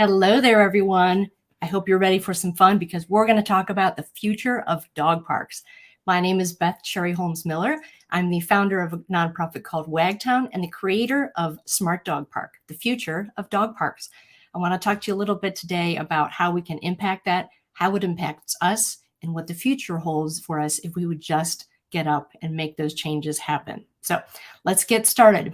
Hello there, everyone. I hope you're ready for some fun because we're going to talk about the future of dog parks. My name is Beth Cherry Holmes Miller. I'm the founder of a nonprofit called Wagtown and the creator of Smart Dog Park, the future of dog parks. I want to talk to you a little bit today about how we can impact that, how it impacts us, and what the future holds for us if we would just get up and make those changes happen. So let's get started.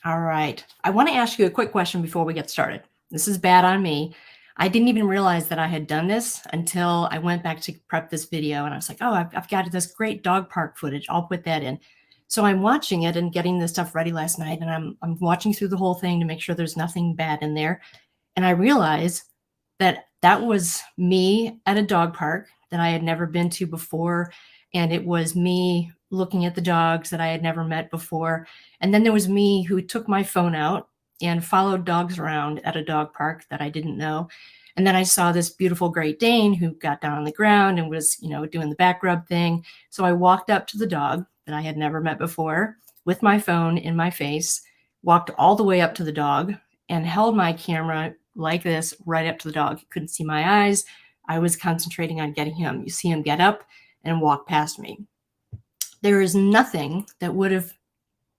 All right. I want to ask you a quick question before we get started. This is bad on me. I didn't even realize that I had done this until I went back to prep this video and I was like, oh, I've got this great dog park footage. I'll put that in. So I'm watching it and getting this stuff ready last night, and I'm watching through the whole thing to make sure there's nothing bad in there. And I realized that that was me at a dog park that I had never been to before. And it was me looking at the dogs that I had never met before. And then there was me who took my phone out and followed dogs around at a dog park that I didn't know. And then I saw this beautiful Great Dane who got down on the ground and was, doing the back rub thing. So I walked up to the dog that I had never met before with my phone in my face, walked all the way up to the dog and held my camera like this right up to the dog. He couldn't see my eyes. I was concentrating on getting him. You see him get up and walk past me. There is nothing that would have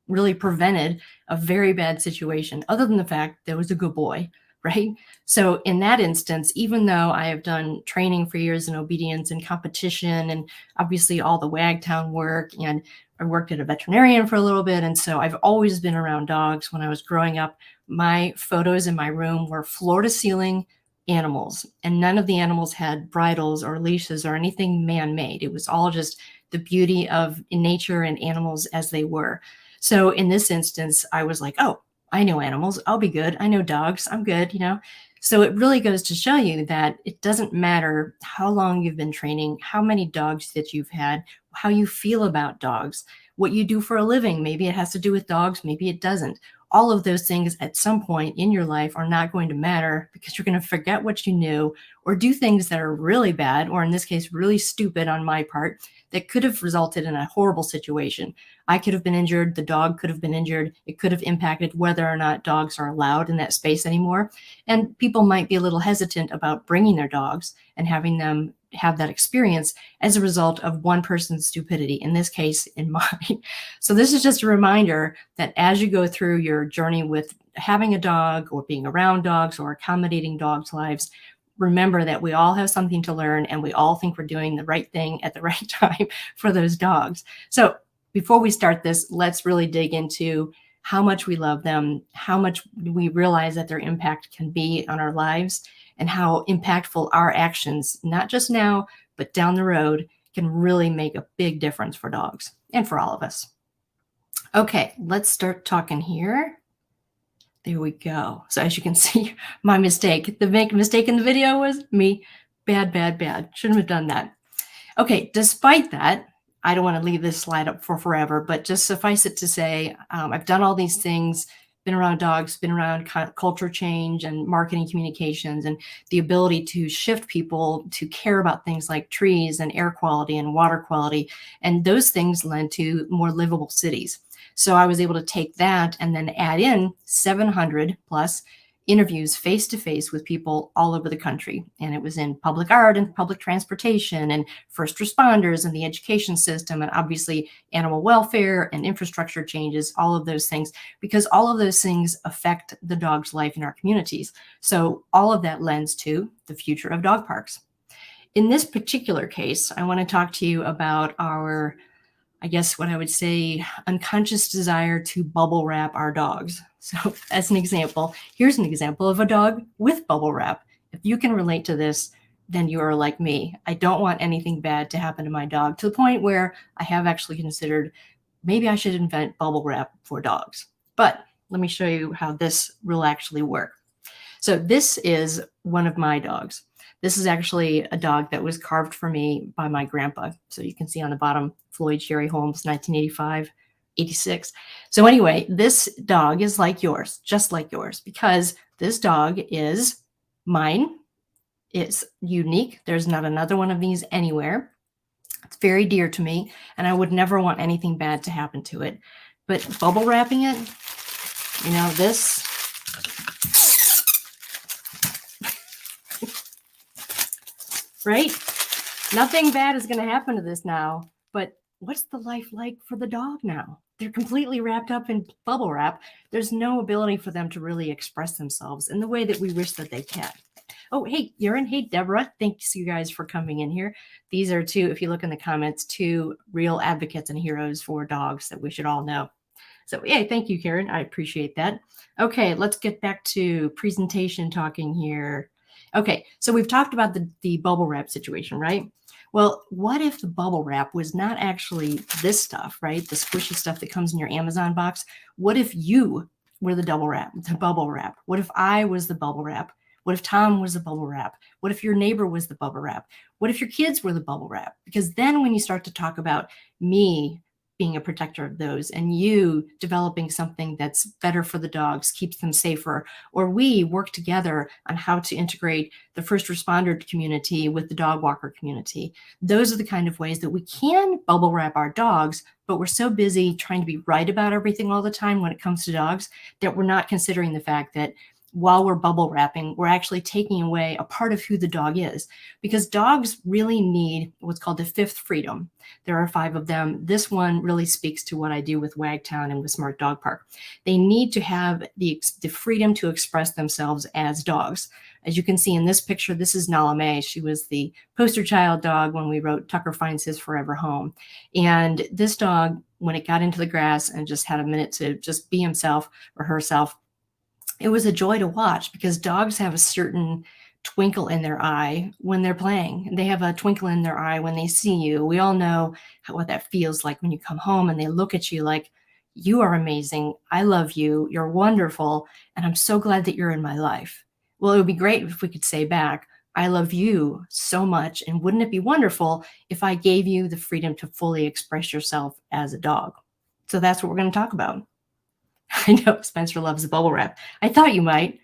really prevented a very bad situation other than the fact there was a good boy, right? So in that instance, even though I have done training for years in obedience and competition and obviously all the Wagtown work, and I worked at a veterinarian for a little bit, and so I've always been around dogs. When I was growing up, my photos in my room were floor-to-ceiling animals, and none of the animals had bridles or leashes or anything man-made. It was all just the beauty of nature and animals as they were. So in this instance, I was like, oh, I know animals. I'll be good. I know dogs. I'm good, So it really goes to show you that it doesn't matter how long you've been training, how many dogs that you've had, how you feel about dogs, what you do for a living. Maybe it has to do with dogs. Maybe it doesn't. All of those things at some point in your life are not going to matter because you're going to forget what you knew or do things that are really bad, or in this case, really stupid on my part, that could have resulted in a horrible situation. I could have been injured. The dog could have been injured. It could have impacted whether or not dogs are allowed in that space anymore. And people might be a little hesitant about bringing their dogs and having them have that experience as a result of one person's stupidity, in this case, in mine. So this is just a reminder that as you go through your journey with having a dog or being around dogs or accommodating dogs' lives, remember that we all have something to learn and we all think we're doing the right thing at the right time for those dogs. So before we start this, let's really dig into how much we love them, how much we realize that their impact can be on our lives, and how impactful our actions, not just now, but down the road, can really make a big difference for dogs and for all of us. Okay, let's start talking here. There we go. So as you can see, my mistake. The mistake in the video was me. Bad, bad, bad. Shouldn't have done that. Okay, despite that, I don't want to leave this slide up for forever, but just suffice it to say, I've done all these things, been around dogs, been around culture change and marketing communications, and the ability to shift people to care about things like trees and air quality and water quality. And those things led to more livable cities. So I was able to take that and then add in 700 plus interviews face-to-face with people all over the country. And it was in public art and public transportation and first responders and the education system and obviously animal welfare and infrastructure changes, all of those things, because all of those things affect the dog's life in our communities. So all of that lends to the future of dog parks. In this particular case, I want to talk to you about our, I guess what I would say, unconscious desire to bubble wrap our dogs. So as an example, here's an example of a dog with bubble wrap. If you can relate to this, then you are like me. I don't want anything bad to happen to my dog, to the point where I have actually considered maybe I should invent bubble wrap for dogs. But let me show you how this will actually work. So this is one of my dogs. This is actually a dog that was carved for me by my grandpa. So you can see on the bottom, Floyd Cherry Holmes, 1985, 86. So anyway, this dog is like yours, just like yours, because this dog is mine. It's unique. There's not another one of these anywhere. It's very dear to me, and I would never want anything bad to happen to it. But bubble wrapping it, this Right? Nothing bad is going to happen to this now, but what's the life like for the dog now? They're completely wrapped up in bubble wrap. There's no ability for them to really express themselves in the way that we wish that they can. Oh, hey, Urine. Hey, Deborah. Thanks you guys for coming in here. These are two, if you look in the comments, two real advocates and heroes for dogs that we should all know. So, yeah, thank you, Karen. I appreciate that. Okay, let's get back to presentation talking here. Okay, so we've talked about the bubble wrap situation, right? Well, what if the bubble wrap was not actually this stuff, right? The squishy stuff that comes in your Amazon box. What if you were the bubble wrap? What if I was the bubble wrap? What if Tom was the bubble wrap? What if your neighbor was the bubble wrap? What if your kids were the bubble wrap? Because then when you start to talk about me being a protector of those and you developing something that's better for the dogs, keeps them safer, or we work together on how to integrate the first responder community with the dog walker community. Those are the kind of ways that we can bubble wrap our dogs, but we're so busy trying to be right about everything all the time when it comes to dogs that we're not considering the fact that while we're bubble wrapping, we're actually taking away a part of who the dog is, because dogs really need what's called the fifth freedom. There are 5 of them. This one really speaks to what I do with Wagtown and with Smart Dog Park. They need to have the freedom to express themselves as dogs. As you can see in this picture, this is Nala May. She was the poster child dog when we wrote Tucker Finds His Forever Home. And this dog, when it got into the grass and just had a minute to just be himself or herself, it was a joy to watch, because dogs have a certain twinkle in their eye when they're playing. They have a twinkle in their eye when they see you. We all know what that feels like when you come home and they look at you like, you are amazing. I love you. You're wonderful. And I'm so glad that you're in my life. Well, it would be great if we could say back, I love you so much. And wouldn't it be wonderful if I gave you the freedom to fully express yourself as a dog? So that's what we're going to talk about. I know Spencer loves the bubble wrap. I thought you might.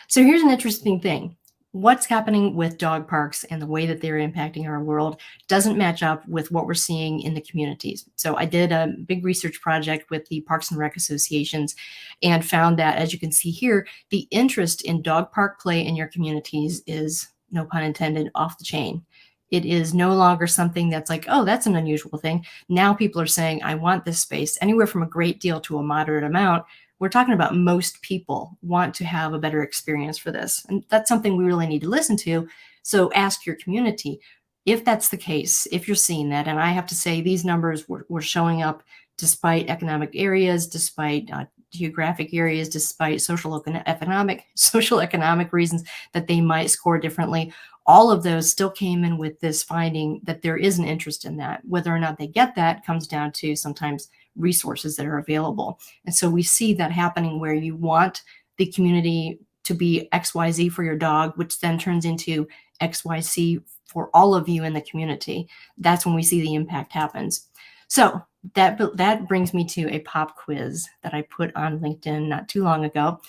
So here's an interesting thing. What's happening with dog parks and the way that they're impacting our world doesn't match up with what we're seeing in the communities. So I did a big research project with the Parks and Rec associations and found that, as you can see here, the interest in dog park play in your communities is, no pun intended, off the chain. It is no longer something that's like, oh, that's an unusual thing. Now people are saying, I want this space, anywhere from a great deal to a moderate amount. We're talking about most people want to have a better experience for this. And that's something we really need to listen to. So ask your community if that's the case, if you're seeing that. And I have to say, these numbers were showing up despite economic areas, despite geographic areas, despite social economic reasons that they might score differently. All of those still came in with this finding that there is an interest in that. Whether or not they get that comes down to sometimes resources that are available. And so we see that happening where you want the community to be XYZ for your dog, which then turns into XYZ for all of you in the community. That's when we see the impact happens. So that brings me to a pop quiz that I put on LinkedIn not too long ago.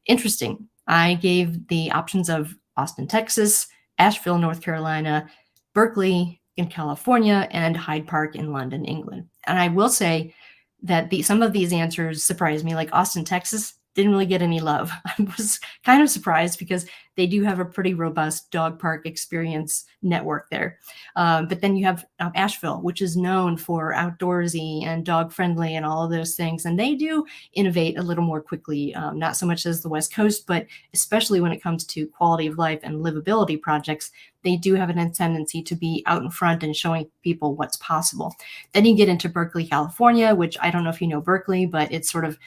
Interesting. I gave the options of Austin, Texas, Asheville, North Carolina, Berkeley in California, and Hyde Park in London, England. And I will say that some of these answers surprised me, like Austin, Texas didn't really get any love. I was kind of surprised because they do have a pretty robust dog park experience network there. But then you have Asheville, which is known for outdoorsy and dog friendly and all of those things. And they do innovate a little more quickly, not so much as the West Coast, but especially when it comes to quality of life and livability projects, they do have a tendency to be out in front and showing people what's possible. Then you get into Berkeley, California, which I don't know if you know Berkeley, but it's sort of,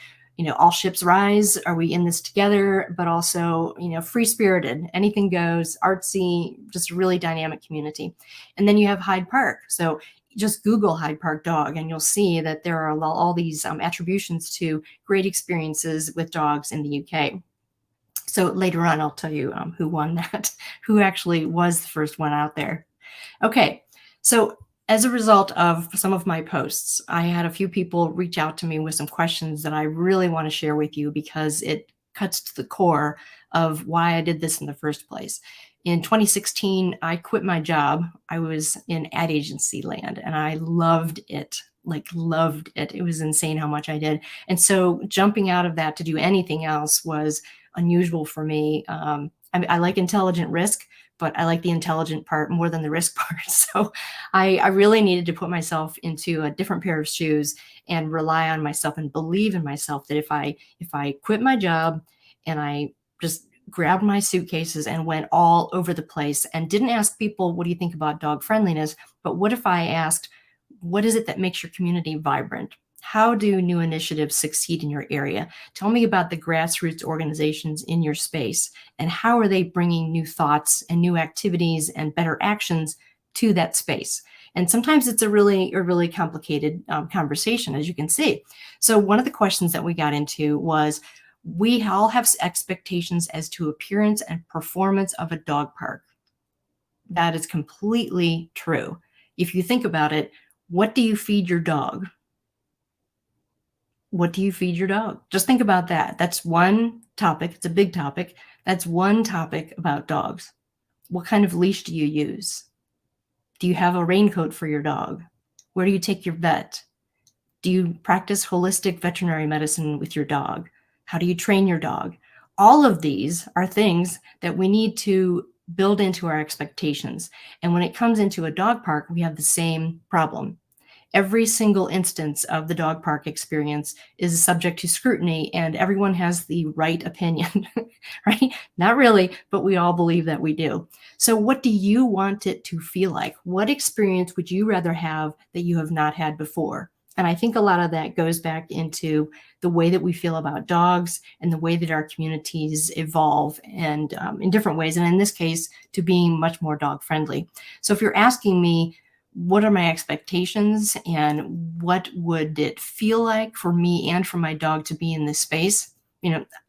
all ships rise. Are we in this together? But also, free spirited, anything goes, artsy, just a really dynamic community. And then you have Hyde Park. So just Google Hyde Park dog and you'll see that there are all these attributions to great experiences with dogs in the UK. So later on, I'll tell you who won that, who actually was the first one out there. Okay, so as a result of some of my posts, I had a few people reach out to me with some questions that I really want to share with you because it cuts to the core of why I did this in the first place. In 2016, I quit my job. I was in ad agency land and I loved it. Loved it. It was insane how much I did. And so jumping out of that to do anything else was unusual for me. I like intelligent risk, but I like the intelligent part more than the risk part. So I really needed to put myself into a different pair of shoes and rely on myself and believe in myself that if I quit my job and I just grabbed my suitcases and went all over the place and didn't ask people, what do you think about dog friendliness? But what if I asked, what is it that makes your community vibrant? How do new initiatives succeed in your area? Tell me about the grassroots organizations in your space and how are they bringing new thoughts and new activities and better actions to that space? And sometimes it's a really complicated conversation, as you can see. So one of the questions that we got into was, we all have expectations as to appearance and performance of a dog park. That is completely true. If you think about it, what do you feed your dog? What do you feed your dog? Just think about that. That's one topic. It's a big topic. That's one topic about dogs. What kind of leash do you use? Do you have a raincoat for your dog? Where do you take your vet? Do you practice holistic veterinary medicine with your dog? How do you train your dog? All of these are things that we need to build into our expectations. And when it comes into a dog park, we have the same problem. Every single instance of the dog park experience is subject to scrutiny, and everyone has the right opinion, right? Not really, but we all believe that we do. So what do you want it to feel like? What experience would you rather have that you have not had before? And I think a lot of that goes back into the way that we feel about dogs and the way that our communities evolve, and in different ways. And in this case, to being much more dog friendly. So if you're asking me, what are my expectations and what would it feel like for me and for my dog to be in this space?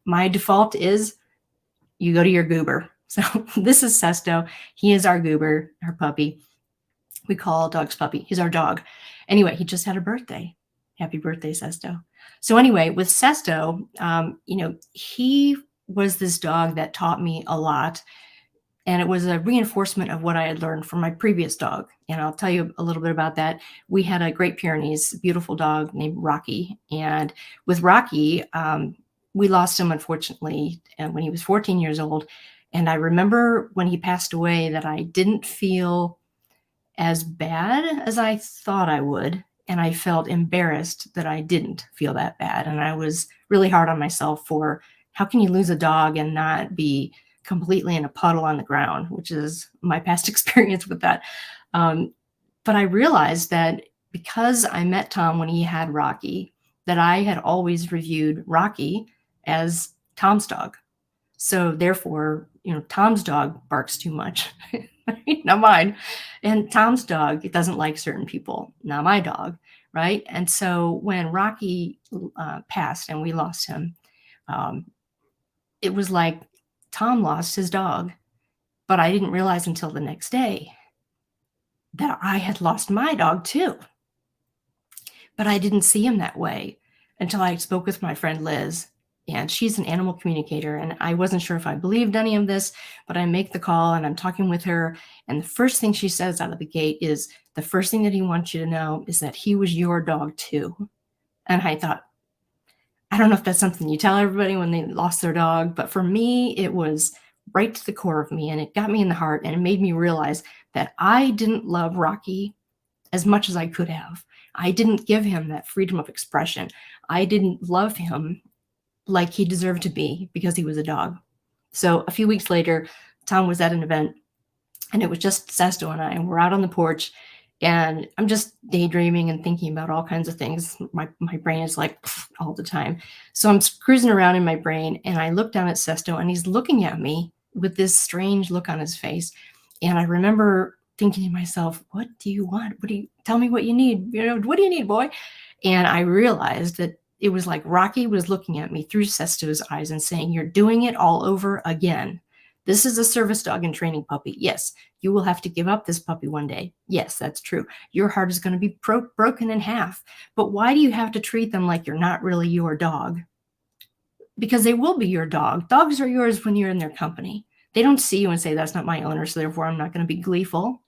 My default is you go to your goober. So this is Sesto. He is our goober, our puppy. We call dogs puppy. He's our dog. Anyway, he just had a birthday. Happy birthday, Sesto. So anyway, with Sesto, he was this dog that taught me a lot. And it was a reinforcement of what I had learned from my previous dog. And I'll tell you a little bit about that. We had a Great Pyrenees, beautiful dog named Rocky. And with Rocky, we lost him, unfortunately, when he was 14 years old. And I remember when he passed away that I didn't feel as bad as I thought I would. And I felt embarrassed that I didn't feel that bad. And I was really hard on myself for, how can you lose a dog and not be completely in a puddle on the ground, which is my past experience with that. But I realized that because I met Tom when he had Rocky, that I had always reviewed Rocky as Tom's dog. So therefore, Tom's dog barks too much, not mine. And Tom's dog doesn't like certain people, not my dog, right? And so when Rocky passed and we lost him, it was like Tom lost his dog, but I didn't realize until the next day that I had lost my dog too. But I didn't see him that way until I spoke with my friend Liz, and she's an animal communicator. And I wasn't sure if I believed any of this, but I make the call and I'm talking with her. And the first thing she says out of the gate is, the first thing that he wants you to know is that he was your dog too. And I thought, I don't know if that's something you tell everybody when they lost their dog, but for me, it was right to the core of me, and it got me in the heart, and it made me realize that I didn't love Rocky as much as I could have. I didn't give him that freedom of expression. I didn't love him like he deserved to be because he was a dog. So a few weeks later, Tom was at an event, and it was just Sesto and I, and we're out on the porch, and I'm just daydreaming and thinking about all kinds of things. My brain is like all the time. So I'm cruising around in my brain, and I look down at Sesto, and he's looking at me with this strange look on his face. And I remember thinking to myself, what do you want? Tell me what you need? What do you need, boy? And I realized that it was like Rocky was looking at me through Sesto's eyes and saying, you're doing it all over again. This is a service dog and training puppy. Yes, you will have to give up this puppy one day. Yes, that's true. Your heart is going to be broken in half. But why do you have to treat them like you're not really your dog? Because they will be your dog. Dogs are yours when you're in their company. They don't see you and say, that's not my owner, so therefore I'm not going to be gleeful.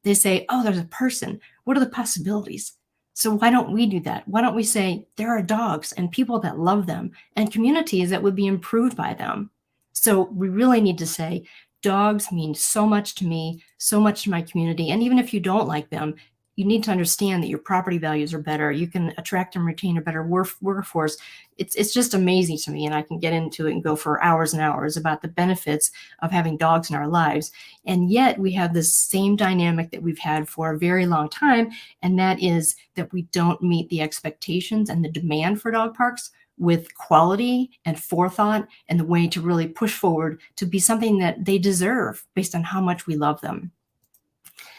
They say, oh, there's a person. What are the possibilities? So why don't we do that? Why don't we say there are dogs and people that love them and communities that would be improved by them? So we really need to say, dogs mean so much to me, so much to my community. And even if you don't like them, you need to understand that your property values are better. You can attract and retain a better workforce. It's just amazing to me. And I can get into it and go for hours and hours about the benefits of having dogs in our lives. And yet we have this same dynamic that we've had for a very long time. And that is that we don't meet the expectations and the demand for dog parks with quality and forethought and the way to really push forward to be something that they deserve based on how much we love them.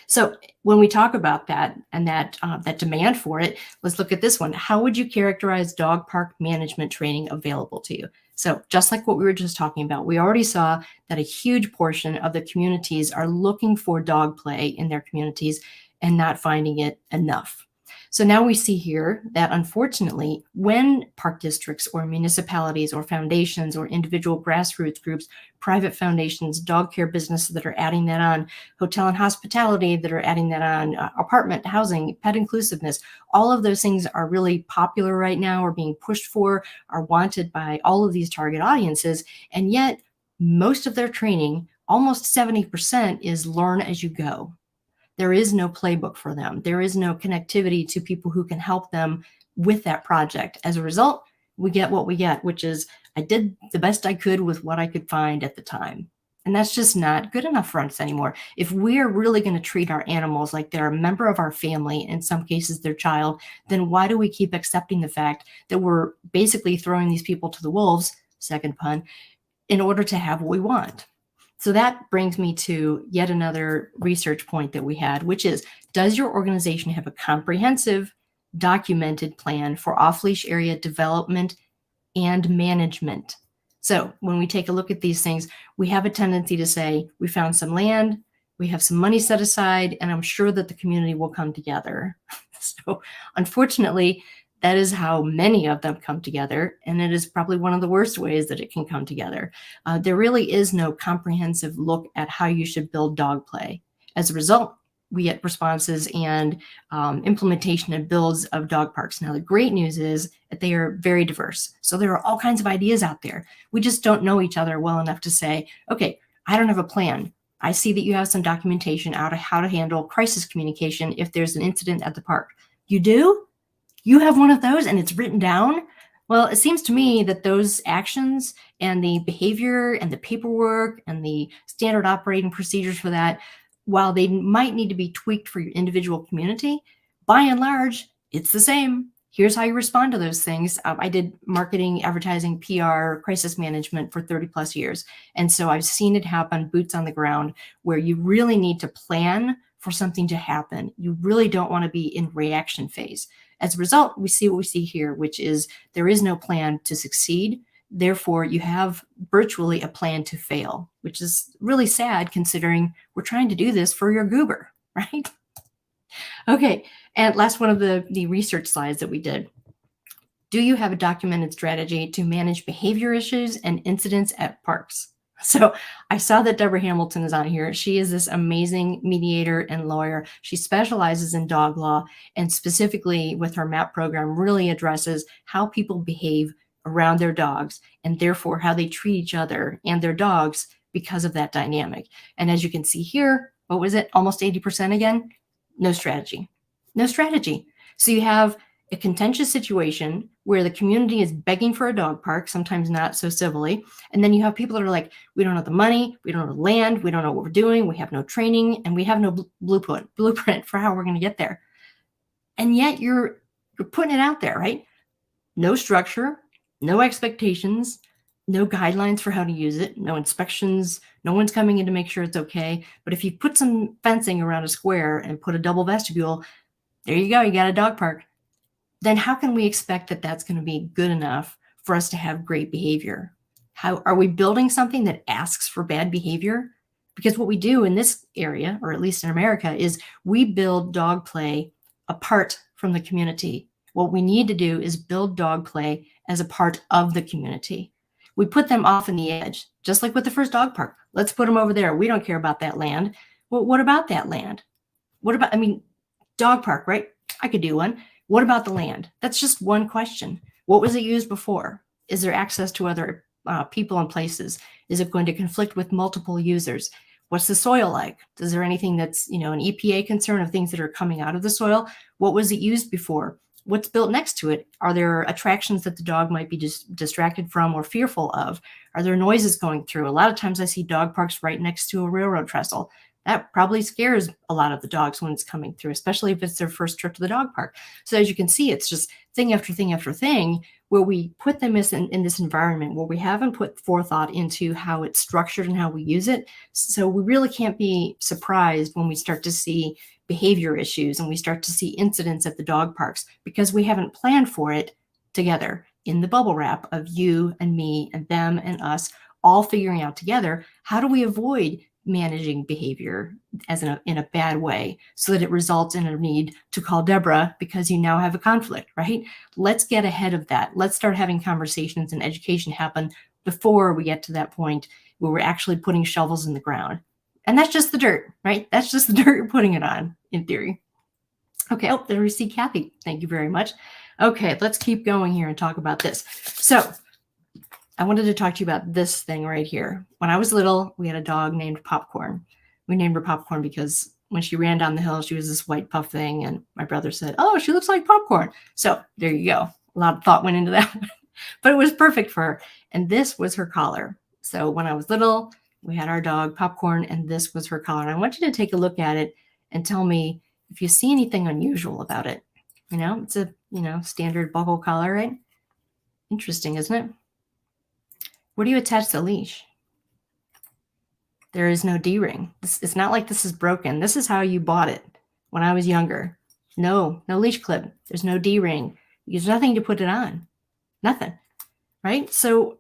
So when we talk about that and that demand for it, let's look at this one. How would you characterize dog park management training available to you? So just like what we were just talking about, we already saw that a huge portion of the communities are looking for dog play in their communities and not finding it enough. So now we see here that unfortunately, when park districts or municipalities or foundations or individual grassroots groups, private foundations, dog care businesses that are adding that on, hotel and hospitality that are adding that on, apartment housing, pet inclusiveness, all of those things are really popular right now, are being pushed for, are wanted by all of these target audiences. And yet most of their training, almost 70%, is learn as you go. There is no playbook for them. There is no connectivity to people who can help them with that project. As a result, we get what we get, which is I did the best I could with what I could find at the time. And that's just not good enough for us anymore. If we're really going to treat our animals like they're a member of our family, in some cases their child, then why do we keep accepting the fact that we're basically throwing these people to the wolves, second pun, in order to have what we want? So that brings me to yet another research point that we had, which is, does your organization have a comprehensive, documented plan for off-leash area development and management? So when we take a look at these things, we have a tendency to say, we found some land, we have some money set aside, and I'm sure that the community will come together. So unfortunately, that is how many of them come together, and it is probably one of the worst ways that it can come together. There really is no comprehensive look at how you should build dog play. As a result, we get responses and implementation and builds of dog parks. Now, the great news is that they are very diverse. So there are all kinds of ideas out there. We just don't know each other well enough to say, okay, I don't have a plan. I see that you have some documentation out of how to handle crisis communication if there's an incident at the park. You do? You have one of those and it's written down? Well, it seems to me that those actions and the behavior and the paperwork and the standard operating procedures for that, while they might need to be tweaked for your individual community, by and large, it's the same. Here's how you respond to those things. I did marketing, advertising, PR, crisis management for 30 plus years. And so I've seen it happen, boots on the ground, where you really need to plan for something to happen. You really don't want to be in reaction phase. As a result, we see what we see here, which is there is no plan to succeed. Therefore, you have virtually a plan to fail, which is really sad considering we're trying to do this for your goober, right? Okay, and last one of the research slides that we did. Do you have a documented strategy to manage behavior issues and incidents at parks? So I saw that Deborah Hamilton is on here. She is this amazing mediator and lawyer. She specializes in dog law, and specifically with her MAP program really addresses how people behave around their dogs and therefore how they treat each other and their dogs because of that dynamic. And as you can see here, what was it? Almost 80% again? No strategy. No strategy. So you have a contentious situation where the community is begging for a dog park, sometimes not so civilly. And then you have people that are like, we don't have the money, we don't have the land, we don't know what we're doing, we have no training, and we have no blueprint for how we're going to get there. And yet you're putting it out there, right? No structure, no expectations, no guidelines for how to use it, no inspections, no one's coming in to make sure it's okay. But if you put some fencing around a square and put a double vestibule, there you go, you got a dog park. Then how can we expect that that's going to be good enough for us to have great behavior? How are we building something that asks for bad behavior? Because what we do in this area, or at least in America, is we build dog play apart from the community. What we need to do is build dog play as a part of the community. We put them off in the edge, just like with the first dog park. Let's put them over there. We don't care about that land. Well, what about that land? What about, dog park, right? I could do one. What about the land? That's just one question. What was it used before? Is there access to other people and places? Is it going to conflict with multiple users? What's the soil like? Is there anything that's, an EPA concern of things that are coming out of the soil? What was it used before? What's built next to it? Are there attractions that the dog might be just distracted from or fearful of? Are there noises going through? A lot of times I see dog parks right next to a railroad trestle. That probably scares a lot of the dogs when it's coming through, especially if it's their first trip to the dog park. So as you can see, it's just thing after thing after thing where we put them in this environment where we haven't put forethought into how it's structured and how we use it. So we really can't be surprised when we start to see behavior issues and we start to see incidents at the dog parks because we haven't planned for it together in the bubble wrap of you and me and them and us all figuring out together, how do we avoid managing behavior in a bad way so that it results in a need to call Deborah because you now have a conflict, right? Let's get ahead of that. Let's start having conversations and education happen before we get to that point where we're actually putting shovels in the ground. And that's just the dirt, right? That's just the dirt you're putting it on, in theory. Okay, oh, there we see Kathy. Thank you very much. Okay, let's keep going here and talk about this. So I wanted to talk to you about this thing right here. When I was little, we had a dog named Popcorn. We named her Popcorn because when she ran down the hill, she was this white puff thing. And my brother said, oh, she looks like popcorn. So there you go. A lot of thought went into that, but it was perfect for her. And this was her collar. So when I was little, we had our dog Popcorn, and this was her collar. And I want you to take a look at it and tell me if you see anything unusual about it. It's a, standard buckle collar, right? Interesting, isn't it? Where do you attach the leash? There is no D-ring. It's not like this is broken. This is how you bought it when I was younger. No leash clip. There's no D-ring. There's nothing to put it on. Nothing, right? So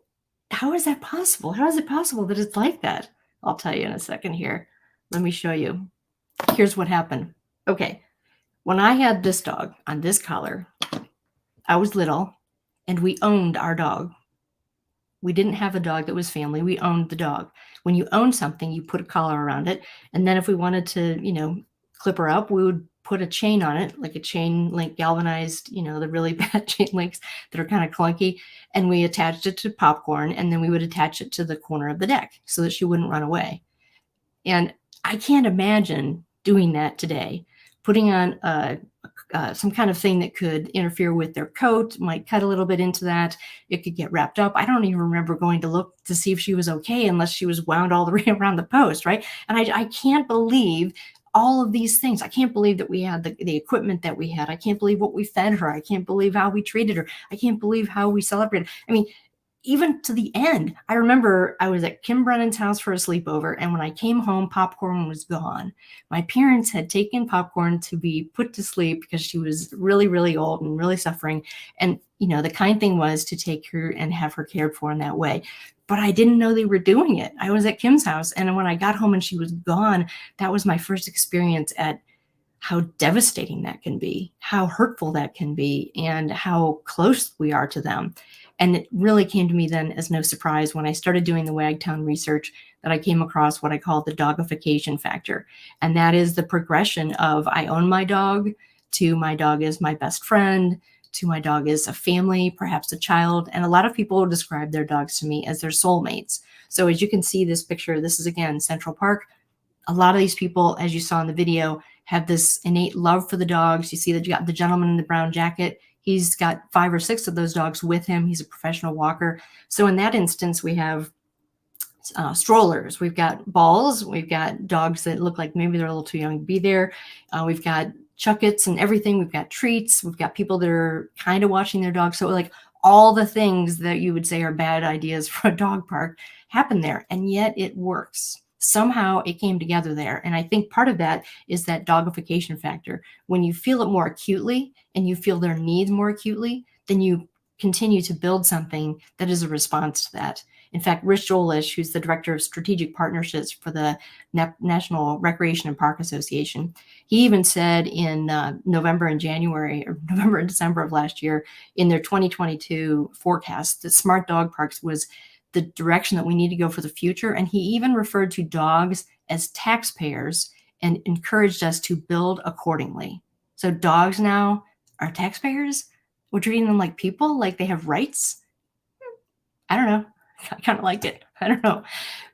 how is that possible? How is it possible that it's like that? I'll tell you in a second here. Let me show you. Here's what happened. Okay, when I had this dog on this collar, I was little and we owned our dog. We didn't have a dog that was family. We owned the dog. When you own something, you put a collar around it. And then if we wanted to, clip her up, we would put a chain on it, like a chain link galvanized, the really bad chain links that are kind of clunky. And we attached it to Popcorn. And then we would attach it to the corner of the deck so that she wouldn't run away. And I can't imagine doing that today, putting on some kind of thing that could interfere with their coat, might cut a little bit into that. It could get wrapped up. I don't even remember going to look to see if she was okay unless she was wound all the way around the post, right? And I can't believe all of these things. I can't believe that we had the equipment that we had. I can't believe what we fed her. I can't believe how we treated her. I can't believe how we celebrated. I mean, even to the end, I remember I was at Kim Brennan's house for a sleepover, and when I came home, Popcorn was gone. My parents had taken Popcorn to be put to sleep because she was really, really old and really suffering. And, the kind thing was to take her and have her cared for in that way. But I didn't know they were doing it. I was at Kim's house, and when I got home and she was gone, that was my first experience at how devastating that can be, how hurtful that can be, and how close we are to them. And it really came to me then as no surprise when I started doing the Wagtown research that I came across what I call the dogification factor. And that is the progression of I own my dog to my dog is my best friend to my dog is a family, perhaps a child. And a lot of people describe their dogs to me as their soulmates. So as you can see this picture, this is again Central Park. A lot of these people, as you saw in the video, have this innate love for the dogs. You see that you got the gentleman in the brown jacket. He's got 5 or 6 of those dogs with him. He's a professional walker. So in that instance, we have strollers. We've got balls. We've got dogs that look like maybe they're a little too young to be there. We've got chuckets and everything. We've got treats. We've got people that are kind of watching their dogs. So like all the things that you would say are bad ideas for a dog park happen there. And yet it works. Somehow it came together there. And I think part of that is that dogification factor. When you feel it more acutely and you feel their needs more acutely, then you continue to build something that is a response to that. In fact, Rich Jolish, who's the director of strategic partnerships for the National Recreation and Park Association, he even said in November and December of last year in their 2022 forecast that smart dog parks was the direction that we need to go for the future. And he even referred to dogs as taxpayers and encouraged us to build accordingly. So dogs now are taxpayers? We're treating them like people, like they have rights? I don't know. I kind of liked it. I don't know.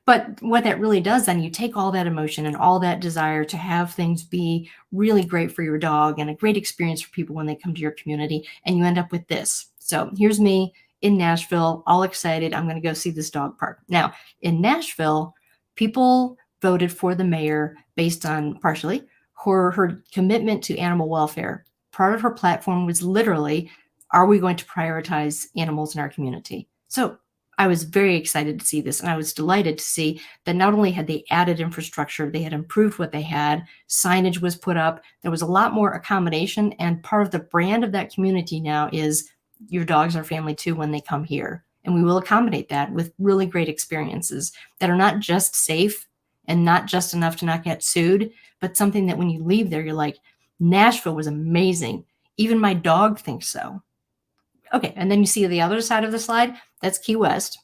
But what that really does, then you take all that emotion and all that desire to have things be really great for your dog and a great experience for people when they come to your community, and you end up with this. So here's me in Nashville, all excited. I'm going to go see this dog park. Now, in Nashville, people voted for the mayor based on partially her commitment to animal welfare. Part of her platform was literally, are we going to prioritize animals in our community? So I was very excited to see this, and I was delighted to see that not only had they added infrastructure, they had improved what they had, signage was put up, there was a lot more accommodation, and part of the brand of that community now is your dogs are family too when they come here. And we will accommodate that with really great experiences that are not just safe and not just enough to not get sued, but something that when you leave there, you're like, Nashville was amazing. Even my dog thinks so. Okay, and then you see the other side of the slide, that's Key West.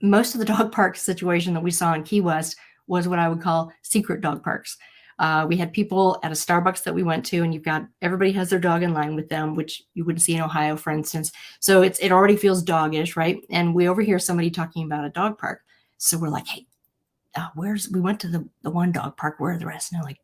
Most of the dog park situation that we saw in Key West was what I would call secret dog parks. We had people at a Starbucks that we went to, and everybody has their dog in line with them, which you wouldn't see in Ohio, for instance. So it already feels doggish, right? And we overhear somebody talking about a dog park. So we're like, hey, we went to the one dog park, where are the rest? And they're like,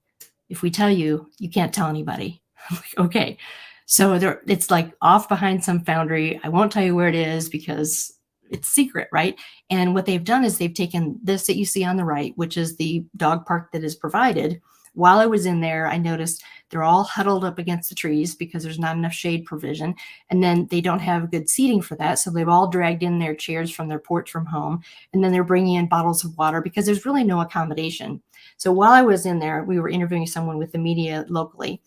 if we tell you, you can't tell anybody. I'm like, okay. So it's like off behind some foundry. I won't tell you where it is because it's secret, right? And what they've done is they've taken this that you see on the right, which is the dog park that is provided. While I was in there, I noticed they're all huddled up against the trees because there's not enough shade provision. And then they don't have good seating for that. So they've all dragged in their chairs from their porch from home. And then they're bringing in bottles of water because there's really no accommodation. So while I was in there, we were interviewing someone with the media locally.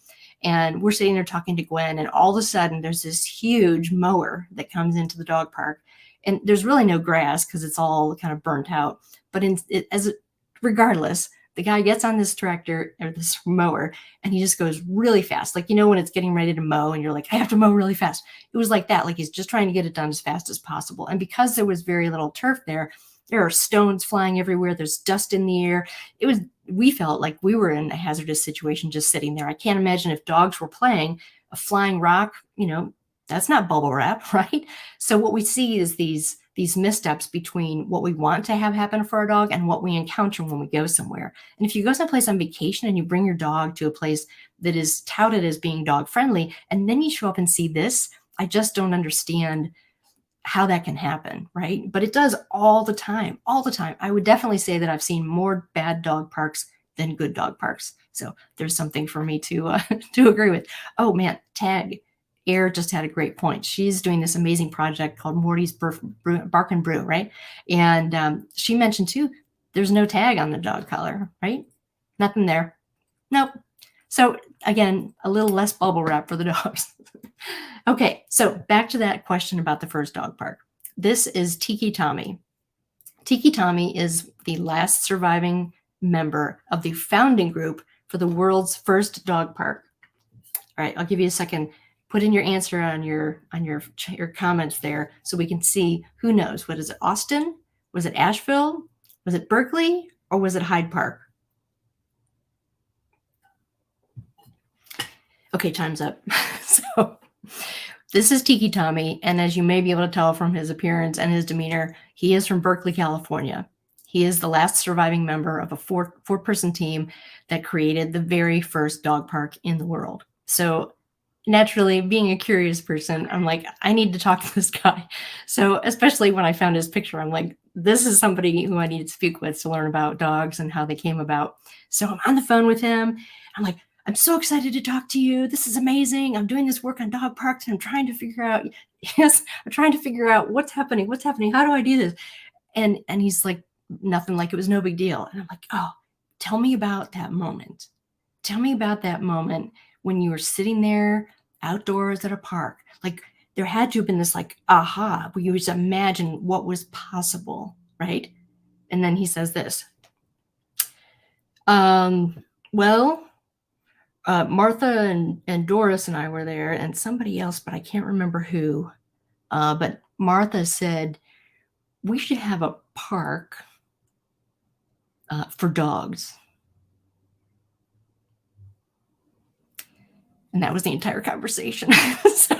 And we're sitting there talking to Gwen, and all of a sudden there's this huge mower that comes into the dog park. And there's really no grass because it's all kind of burnt out. But regardless, the guy gets on this tractor or this mower, and he just goes really fast. Like, when it's getting ready to mow and you're like, I have to mow really fast. It was like that. Like he's just trying to get it done as fast as possible. And because there was very little turf there are stones flying everywhere. There's dust in the air. We felt like we were in a hazardous situation just sitting there. I can't imagine if dogs were playing a flying rock, that's not bubble wrap, right? So what we see is these missteps between what we want to have happen for our dog and what we encounter when we go somewhere. And if you go someplace on vacation and you bring your dog to a place that is touted as being dog friendly, and then you show up and see this, I just don't understand how that can happen, right? But it does all the time. I would definitely say that I've seen more bad dog parks than good dog parks. So there's something for me to to agree with. Oh man, tag. Air just had a great point. She's doing this amazing project called Morty's Bark and Brew, right? And she mentioned too, there's no tag on the dog collar, right? Nothing there. Nope. So again, a little less bubble wrap for the dogs. Okay, so back to that question about the first dog park. This is Tiki Tommy. Tiki Tommy is the last surviving member of the founding group for the world's first dog park. All right, I'll give you a second. Put in your answer on your comments there so we can see who knows. What is it? Austin? Was it Asheville? Was it Berkeley? Or was it Hyde Park? Okay, time's up. So this is Tiki Tommy, and as you may be able to tell from his appearance and his demeanor, he is from Berkeley, California. He is the last surviving member of a four-person team that created the very first dog park in the world. So naturally, being a curious person, I'm like, I need to talk to this guy. So especially when I found his picture, I'm like, this is somebody who I need to speak with to learn about dogs and how they came about. So I'm on the phone with him. I'm like, I'm so excited to talk to you. This is amazing. I'm doing this work on dog parks, and I'm trying to figure out, what's happening. How do I do this? And he's like, nothing, like it was no big deal. And I'm like, oh, tell me about that moment. Tell me about that moment when you were sitting there outdoors at a park. Like there had to have been this like aha, where you just imagine what was possible, right? And then he says this. Martha and Doris and I were there, and somebody else, but I can't remember who. But Martha said, we should have a park for dogs. And that was the entire conversation. So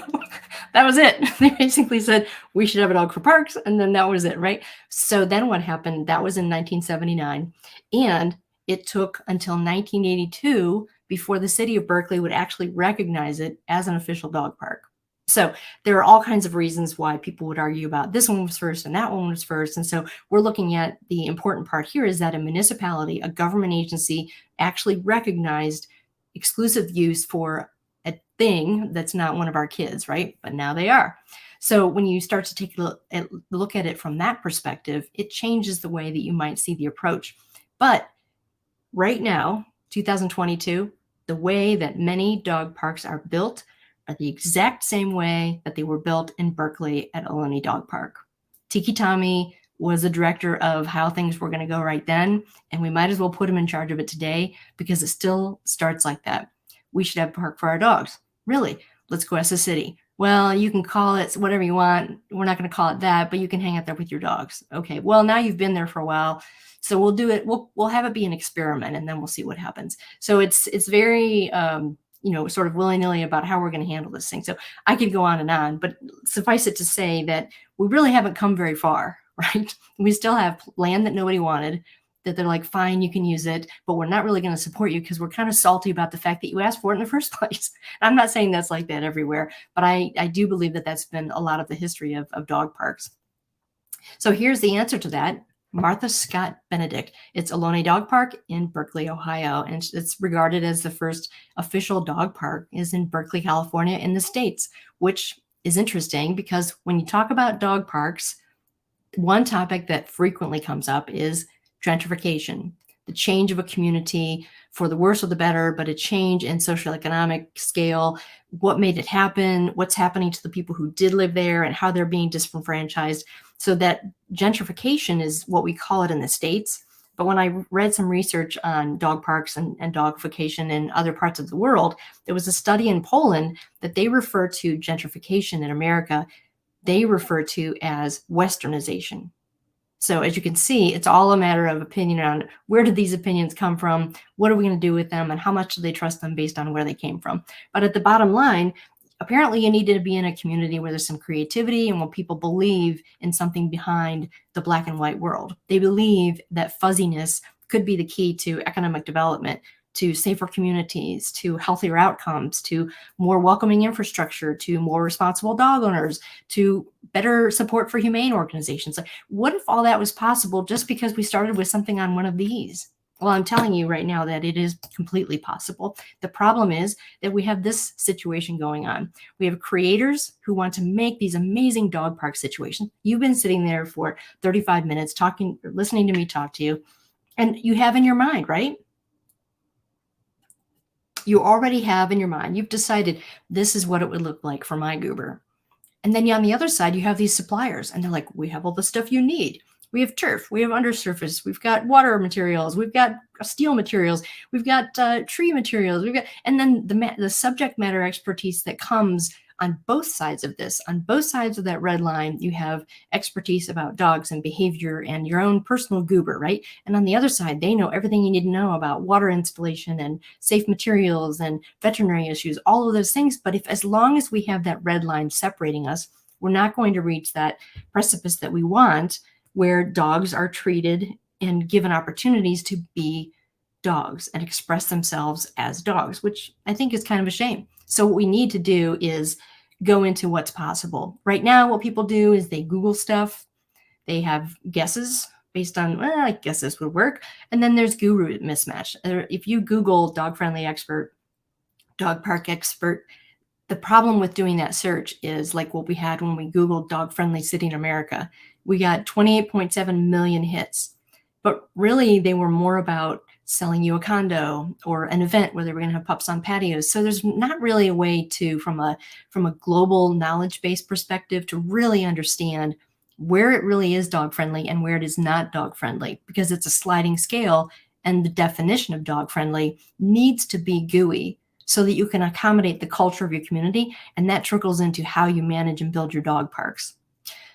That was it. They basically said we should have a dog for parks, and then that was it, right? So then what happened? That was in 1979, and it took until 1982 before the city of Berkeley would actually recognize it as an official dog park. So there are all kinds of reasons why people would argue about this one was first and that one was first. And so we're looking at the important part here is that a municipality, a government agency, actually recognized exclusive use for a thing that's not one of our kids, right? But now they are. So when you start to take a look at it from that perspective, it changes the way that you might see the approach. But right now, 2022, the way that many dog parks are built are the exact same way that they were built in Berkeley at Ohlone Dog Park. Tiki Tommy was the director of how things were going to go right then, and we might as well put him in charge of it today because it still starts like that. We should have a park for our dogs. Really? Let's go ask the city. Well, you can call it whatever you want. We're not going to call it that, but you can hang out there with your dogs. Okay. Well, now you've been there for a while, so we'll do it. We'll have it be an experiment, and then we'll see what happens. So it's very sort of willy-nilly about how we're going to handle this thing. So I could go on, but suffice it to say that we really haven't come very far, right? We still have land that nobody wanted, that they're like, fine, you can use it, but we're not really going to support you because we're kind of salty about the fact that you asked for it in the first place. I'm not saying that's like that everywhere, but I do believe that that's been a lot of the history of dog parks. So here's the answer to that. Martha Scott Benedict. It's Ohlone Dog Park in Berkeley, Ohio, and it's regarded as the first official dog park is in Berkeley, California in the States, which is interesting because when you talk about dog parks, one topic that frequently comes up is gentrification, the change of a community for the worse or the better, but a change in socioeconomic scale, what made it happen, what's happening to the people who did live there and how they're being disenfranchised. So that gentrification is what we call it in the States. But when I read some research on dog parks and dogification in other parts of the world, there was a study in Poland that they refer to gentrification in America, they refer to as westernization. So as you can see, it's all a matter of opinion on where did these opinions come from, what are we going to do with them, and how much do they trust them based on where they came from. But at the bottom line, apparently you need to be in a community where there's some creativity and where people believe in something behind the black and white world. They believe that fuzziness could be the key to economic development, to safer communities, to healthier outcomes, to more welcoming infrastructure, to more responsible dog owners, to better support for humane organizations. What if all that was possible just because we started with something on one of these? Well, I'm telling you right now that it is completely possible. The problem is that we have this situation going on. We have creators who want to make these amazing dog park situations. You've been sitting there for 35 minutes listening to me talk to you, and you have in your mind, right? You already have in your mind, you've decided this is what it would look like for my goober. And then on the other side, you have these suppliers and they're like, we have all the stuff you need. We have turf, we have undersurface, we've got water materials, we've got steel materials, we've got tree materials, and then the subject matter expertise that comes on both sides of this. On both sides of that red line, you have expertise about dogs and behavior and your own personal goober, right? And on the other side, they know everything you need to know about water installation and safe materials and veterinary issues, all of those things. But as long as we have that red line separating us, we're not going to reach that precipice that we want, where dogs are treated and given opportunities to be dogs and express themselves as dogs, which I think is kind of a shame. So what we need to do is go into what's possible. Right now, what people do is they Google stuff. They have guesses based on, well, I guess this would work. And then there's guru mismatch. If you Google dog-friendly expert, dog park expert, the problem with doing that search is like what we had when we Googled dog-friendly city in America. We got 28.7 million hits. But really, they were more about selling you a condo or an event where they were going to have pups on patios. So there's not really a way to, from a global knowledge-based perspective, to really understand where it really is dog-friendly and where it is not dog-friendly, because it's a sliding scale, and the definition of dog-friendly needs to be gooey so that you can accommodate the culture of your community, and that trickles into how you manage and build your dog parks.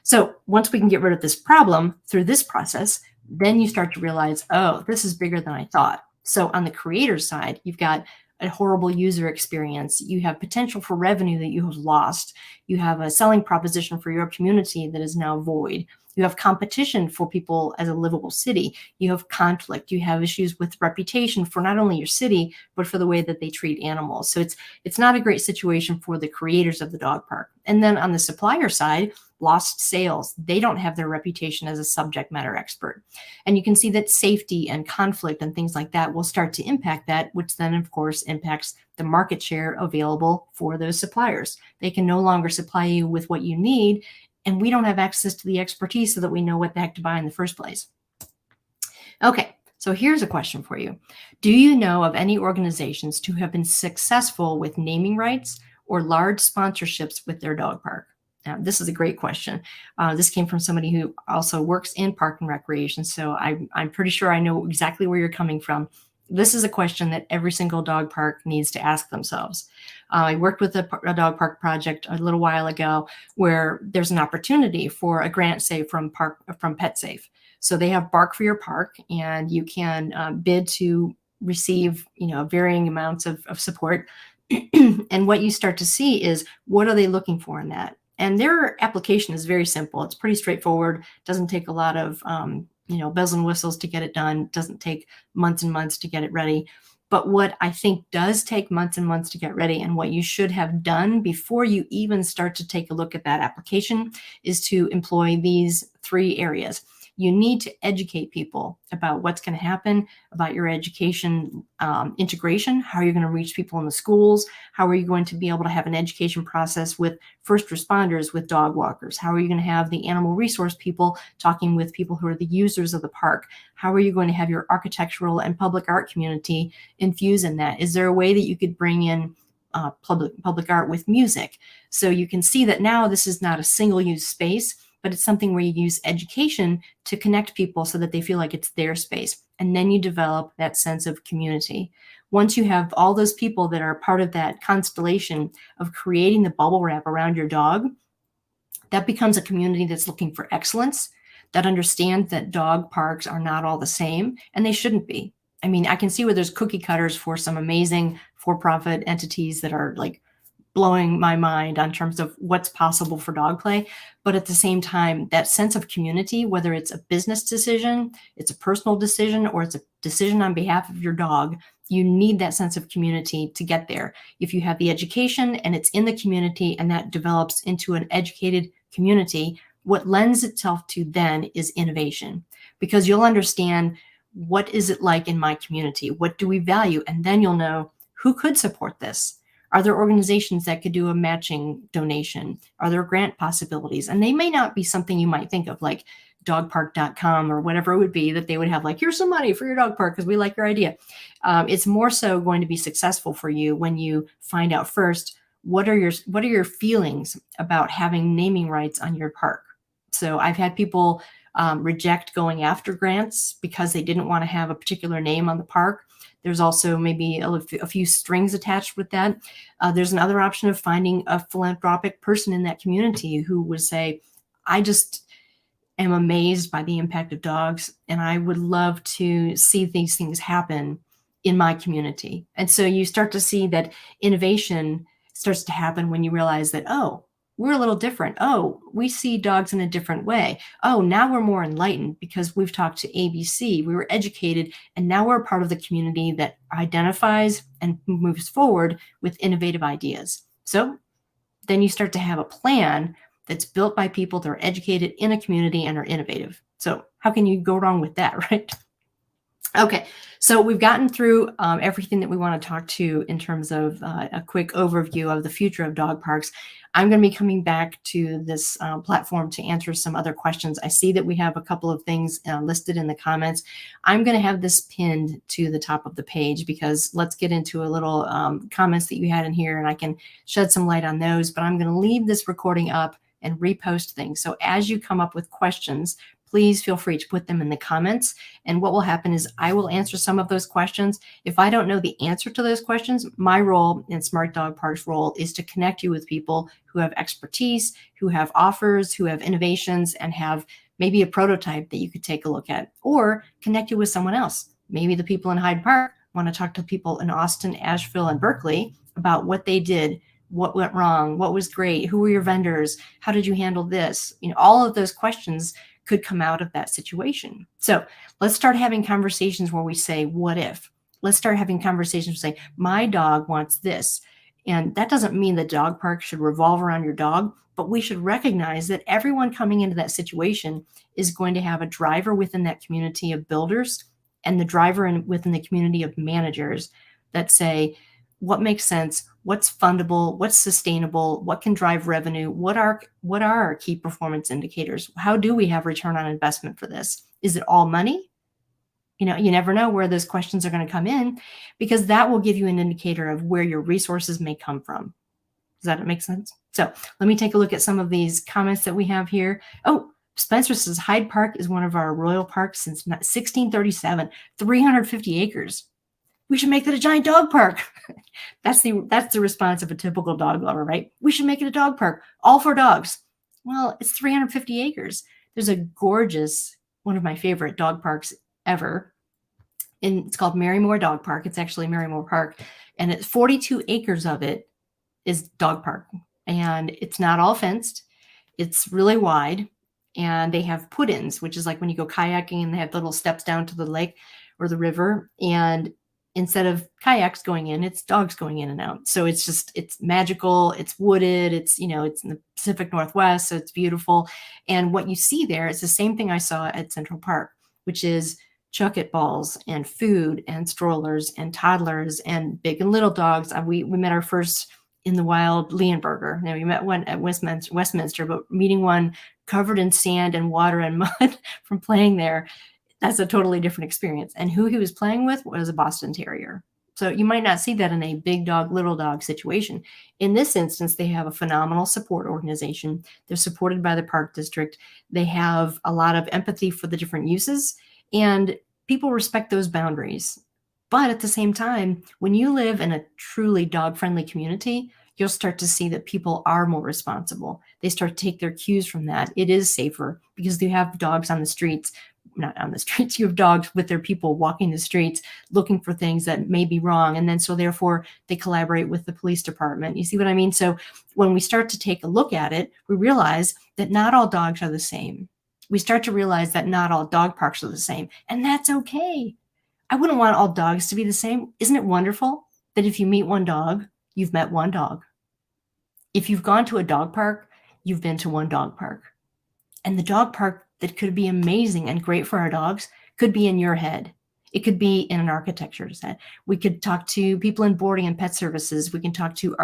So once we can get rid of this problem through this process, then you start to realize, oh, this is bigger than I thought. So on the creator side, you've got a horrible user experience. You have potential for revenue that you have lost. You have a selling proposition for your community that is now void. You have competition for people as a livable city. You have conflict. You have issues with reputation for not only your city, but for the way that they treat animals. So it's not a great situation for the creators of the dog park. And then on the supplier side, lost sales. They don't have their reputation as a subject matter expert. And you can see that safety and conflict and things like that will start to impact that, which then, of course, impacts the market share available for those suppliers. They can no longer supply you with what you need, and we don't have access to the expertise so that we know what the heck to buy in the first place. Okay, so here's a question for you. Do you know of any organizations who have been successful with naming rights or large sponsorships with their dog park? Now, this is a great question. This came from somebody who also works in park and recreation, so I'm pretty sure I know exactly where you're coming from. This is a question that every single dog park needs to ask themselves. I worked with a dog park project a little while ago where there's an opportunity for a grant, say, from PetSafe. So they have Bark for Your Park, and you can bid to receive, varying amounts of support. And what you start to see is, what are they looking for in that? And their application is very simple. It's pretty straightforward. Doesn't take a lot of bells and whistles to get it done. Doesn't take months and months to get it ready. But what I think does take months and months to get ready, and what you should have done before you even start to take a look at that application, is to employ these 3 areas. You need to educate people about what's going to happen, about your education integration. How are you going to reach people in the schools? How are you going to be able to have an education process with first responders, with dog walkers? How are you going to have the animal resource people talking with people who are the users of the park? How are you going to have your architectural and public art community infuse in that? Is there a way that you could bring in public art with music? So you can see that now this is not a single-use space, but it's something where you use education to connect people so that they feel like it's their space. And then you develop that sense of community. Once you have all those people that are part of that constellation of creating the bubble wrap around your dog, that becomes a community that's looking for excellence, that understands that dog parks are not all the same, and they shouldn't be. I mean, I can see where there's cookie cutters for some amazing for-profit entities that are like blowing my mind on terms of what's possible for dog play. But at the same time, that sense of community, whether it's a business decision, it's a personal decision, or it's a decision on behalf of your dog, you need that sense of community to get there. If you have the education and it's in the community and that develops into an educated community, what lends itself to then is innovation, because you'll understand, what is it like in my community? What do we value? And then you'll know, who could support this? Are there organizations that could do a matching donation? Are there grant possibilities? And they may not be something you might think of, like dogpark.com or whatever it would be, that they would have like, here's some money for your dog park because we like your idea. It's more so going to be successful for you when you find out first, what are your feelings about having naming rights on your park? So I've had people reject going after grants because they didn't want to have a particular name on the park. There's also maybe a few strings attached with that. There's another option of finding a philanthropic person in that community who would say, I just am amazed by the impact of dogs, and I would love to see these things happen in my community. And so you start to see that innovation starts to happen when you realize that, oh, we're a little different. Oh, we see dogs in a different way. Oh, now we're more enlightened because we've talked to ABC, we were educated, and now we're a part of the community that identifies and moves forward with innovative ideas. So then you start to have a plan that's built by people that are educated in a community and are innovative. So how can you go wrong with that, right? Okay, so we've gotten through everything that we want to talk to in terms of a quick overview of the future of dog parks. I'm going to be coming back to this platform to answer some other questions. I see that we have a couple of things listed in the comments. I'm going to have this pinned to the top of the page, because let's get into a little comments that you had in here, and I can shed some light on those. But I'm going to leave this recording up and repost things. So as you come up with questions, please feel free to put them in the comments. And what will happen is I will answer some of those questions. If I don't know the answer to those questions, my role in Smart Dog Park's role is to connect you with people who have expertise, who have offers, who have innovations, and have maybe a prototype that you could take a look at, or connect you with someone else. Maybe the people in Hyde Park want to talk to people in Austin, Asheville, and Berkeley about what they did, what went wrong, what was great, who were your vendors, how did you handle this? All of those questions could come out of that situation. So let's start having conversations where we say, what if? Let's start having conversations saying, my dog wants this. And that doesn't mean the dog park should revolve around your dog, but we should recognize that everyone coming into that situation is going to have a driver within that community of builders and the driver within the community of managers that say, what makes sense, what's fundable, what's sustainable, what can drive revenue, what are our key performance indicators? How do we have return on investment for this? Is it all money? You never know where those questions are going to come in, because that will give you an indicator of where your resources may come from. Does that make sense? So let me take a look at some of these comments that we have here. Oh, Spencer says Hyde Park is one of our royal parks since 1637, 350 acres. We should make that a giant dog park. That's the response of a typical dog lover, right? We should make it a dog park, all for dogs. Well, it's 350 acres. There's a gorgeous, one of my favorite dog parks ever. And it's called Marymore Dog Park. It's actually Marymore Park. And it's 42 acres of it is dog park. And it's not all fenced. It's really wide. And they have put-ins, which is like when you go kayaking and they have the little steps down to the lake or the river. And instead of kayaks going in, it's dogs going in and out. So it's magical. It's wooded. It's in the Pacific Northwest. So it's beautiful. And what you see there is the same thing I saw at Central Park, which is chuck-it balls and food and strollers and toddlers and big and little dogs. We met our first in the wild Leonberger. Now, we met one at Westminster, but meeting one covered in sand and water and mud from playing there, that's a totally different experience. And who he was playing with was a Boston Terrier. So you might not see that in a big dog, little dog situation. In this instance, they have a phenomenal support organization. They're supported by the park district. They have a lot of empathy for the different uses, and people respect those boundaries. But at the same time, when you live in a truly dog-friendly community, you'll start to see that people are more responsible. They start to take their cues from that. It is safer because you have dogs on the streets. Not on the streets, you have dogs with their people walking the streets, looking for things that may be wrong. And then so therefore they collaborate with the police department. You see what I mean? So when we start to take a look at it, we realize that not all dogs are the same. We start to realize that not all dog parks are the same. And that's okay. I wouldn't want all dogs to be the same. Isn't it wonderful that if you meet one dog, you've met one dog? If you've gone to a dog park, you've been to one dog park. And the dog park that could be amazing and great for our dogs could be in your head. It could be in an architecture set. We could talk to people in boarding and pet services. We can talk to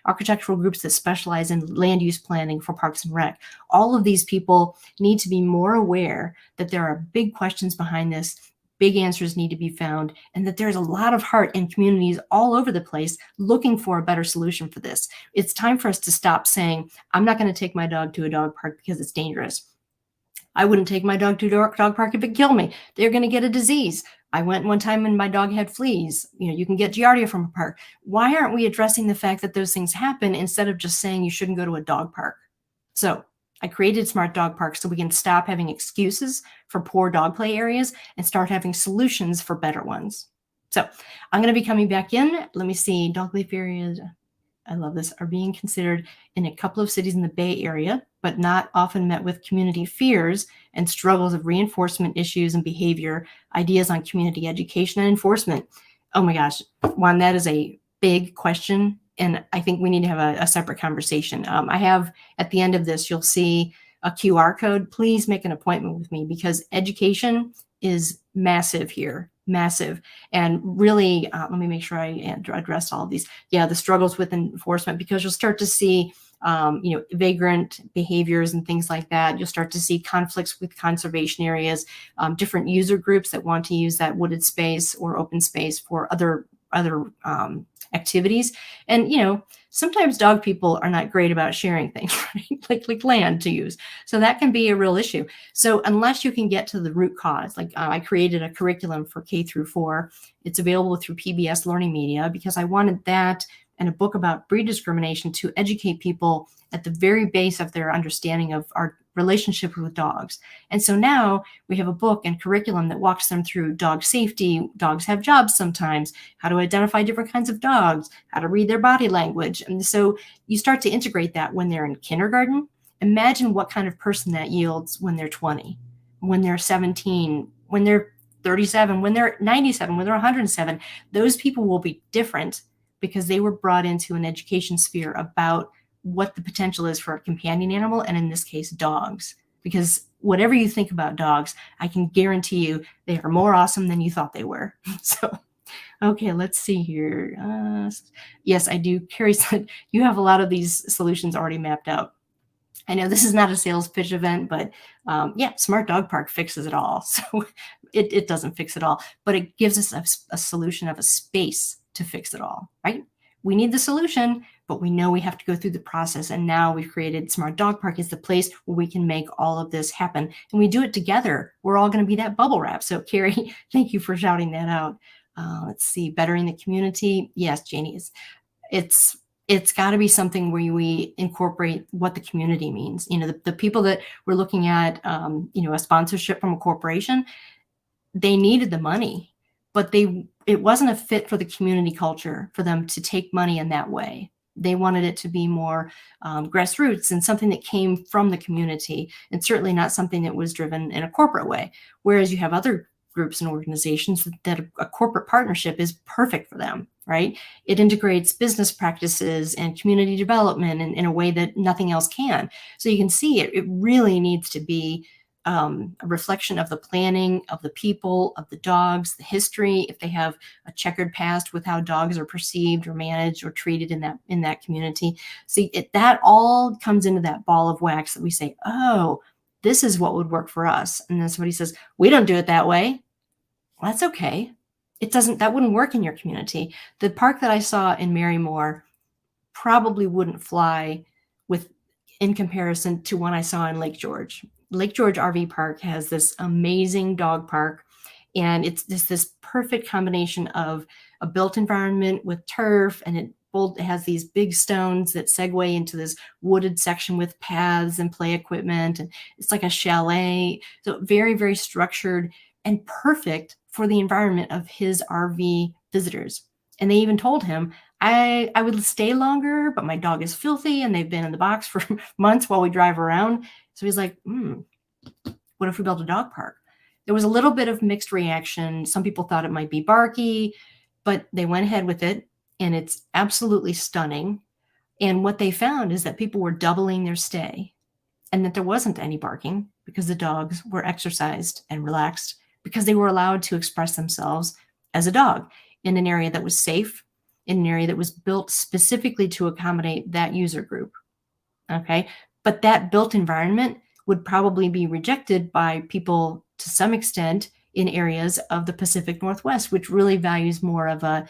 architectural groups that specialize in land use planning for parks and rec. All of these people need to be more aware that there are big questions behind this, big answers need to be found, and that there's a lot of heart in communities all over the place looking for a better solution for this. It's time for us to stop saying, I'm not going to take my dog to a dog park because it's dangerous. I wouldn't take my dog to a dog park if it killed me. They're going to get a disease. I went one time and my dog had fleas. You can get Giardia from a park. Why aren't we addressing the fact that those things happen instead of just saying you shouldn't go to a dog park? So I created Smart Dog Parks so we can stop having excuses for poor dog play areas and start having solutions for better ones. So I'm going to be coming back in. Let me see. Dog leaf areas, I love this, are being considered in a couple of cities in the Bay Area, but not often met with community fears and struggles of reinforcement issues and behavior, ideas on community education and enforcement. Oh my gosh, Juan, that is a big question. And I think we need to have a separate conversation. I have, at the end of this, you'll see a QR code. Please make an appointment with me because education is massive here. Massive. And really, let me make sure I address all of these. Yeah, the struggles with enforcement, because you'll start to see, vagrant behaviors and things like that. You'll start to see conflicts with conservation areas, different user groups that want to use that wooded space or open space for other activities. And, sometimes dog people are not great about sharing things, right? like land to use. So that can be a real issue. So unless you can get to the root cause, like I created a curriculum for K through 4, it's available through PBS Learning Media because I wanted that and a book about breed discrimination to educate people at the very base of their understanding of our relationship with dogs. And so now we have a book and curriculum that walks them through dog safety. Dogs have jobs sometimes, how to identify different kinds of dogs, how to read their body language. And so you start to integrate that when they're in kindergarten. Imagine what kind of person that yields when they're 20, when they're 17, when they're 37, when they're 97, when they're 107. Those people will be different because they were brought into an education sphere about what the potential is for a companion animal, and in this case, dogs. Because whatever you think about dogs, I can guarantee you they are more awesome than you thought they were. So, okay, let's see here. Yes, I do. Carrie said you have a lot of these solutions already mapped out. I know this is not a sales pitch event, but yeah, Smart Dog Park fixes it all. So it doesn't fix it all, but it gives us a solution of a space to fix it all, right? We need the solution, but we know we have to go through the process. And now we've created Smart Dog Park is the place where we can make all of this happen. And we do it together. We're all going to be that bubble wrap. So Carrie, thank you for shouting that out. Let's see, bettering the community. Yes, Janie, it's got to be something where we incorporate what the community means. You know, the people that we're looking at, you know, a sponsorship from a corporation, they needed the money, but it wasn't a fit for the community culture for them to take money in that way. They wanted it to be more grassroots and something that came from the community, and certainly not something that was driven in a corporate way. Whereas you have other groups and organizations that a corporate partnership is perfect for them, right? It integrates business practices and community development in a way that nothing else can. So you can see it really needs to be a reflection of the planning, of the people, of the dogs, the history, if they have a checkered past with how dogs are perceived or managed or treated in that community. See, that all comes into that ball of wax that we say, oh, this is what would work for us. And then somebody says, we don't do it that way. Well, that's okay. That wouldn't work in your community. The park that I saw in Marymore probably wouldn't fly in comparison to one I saw in Lake George. Lake George RV Park has this amazing dog park, and it's this perfect combination of a built environment with turf, and it has these big stones that segue into this wooded section with paths and play equipment, and it's like a chalet. So very, very structured and perfect for the environment of his RV visitors. And they even told him, I would stay longer, but my dog is filthy and they've been in the box for months while we drive around. So he's like, what if we built a dog park? There was a little bit of mixed reaction. Some people thought it might be barky, but they went ahead with it, and it's absolutely stunning. And what they found is that people were doubling their stay, and that there wasn't any barking because the dogs were exercised and relaxed because they were allowed to express themselves as a dog in an area that was safe, in an area that was built specifically to accommodate that user group. Okay. But that built environment would probably be rejected by people to some extent in areas of the Pacific Northwest, which really values more of a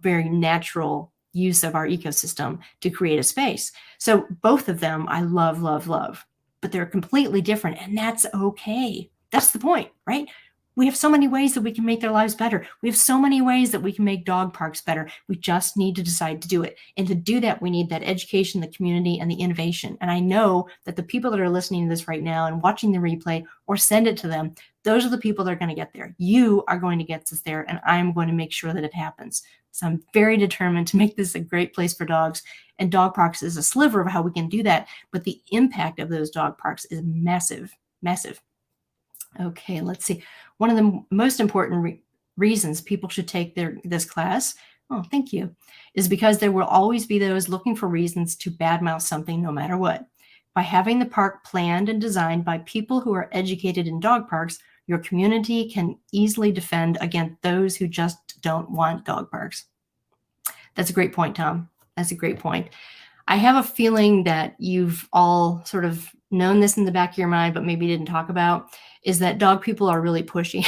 very natural use of our ecosystem to create a space. So both of them I love, love, love, but they're completely different, and that's okay. That's the point, right? We have so many ways that we can make their lives better. We have so many ways that we can make dog parks better. We just need to decide to do it. And to do that, we need that education, the community, and the innovation. And I know that the people that are listening to this right now and watching the replay or send it to them, those are the people that are going to get there. You are going to get us there, and I'm going to make sure that it happens. So I'm very determined to make this a great place for dogs. And dog parks is a sliver of how we can do that. But the impact of those dog parks is massive, massive. Okay, let's see. One of the most important reasons people should take this class, oh, thank you, is because there will always be those looking for reasons to badmouth something no matter what. By having the park planned and designed by people who are educated in dog parks, your community can easily defend against those who just don't want dog parks. That's a great point, Tom. That's a great point. I have a feeling that you've all sort of known this in the back of your mind, but maybe didn't talk about, is that dog people are really pushy.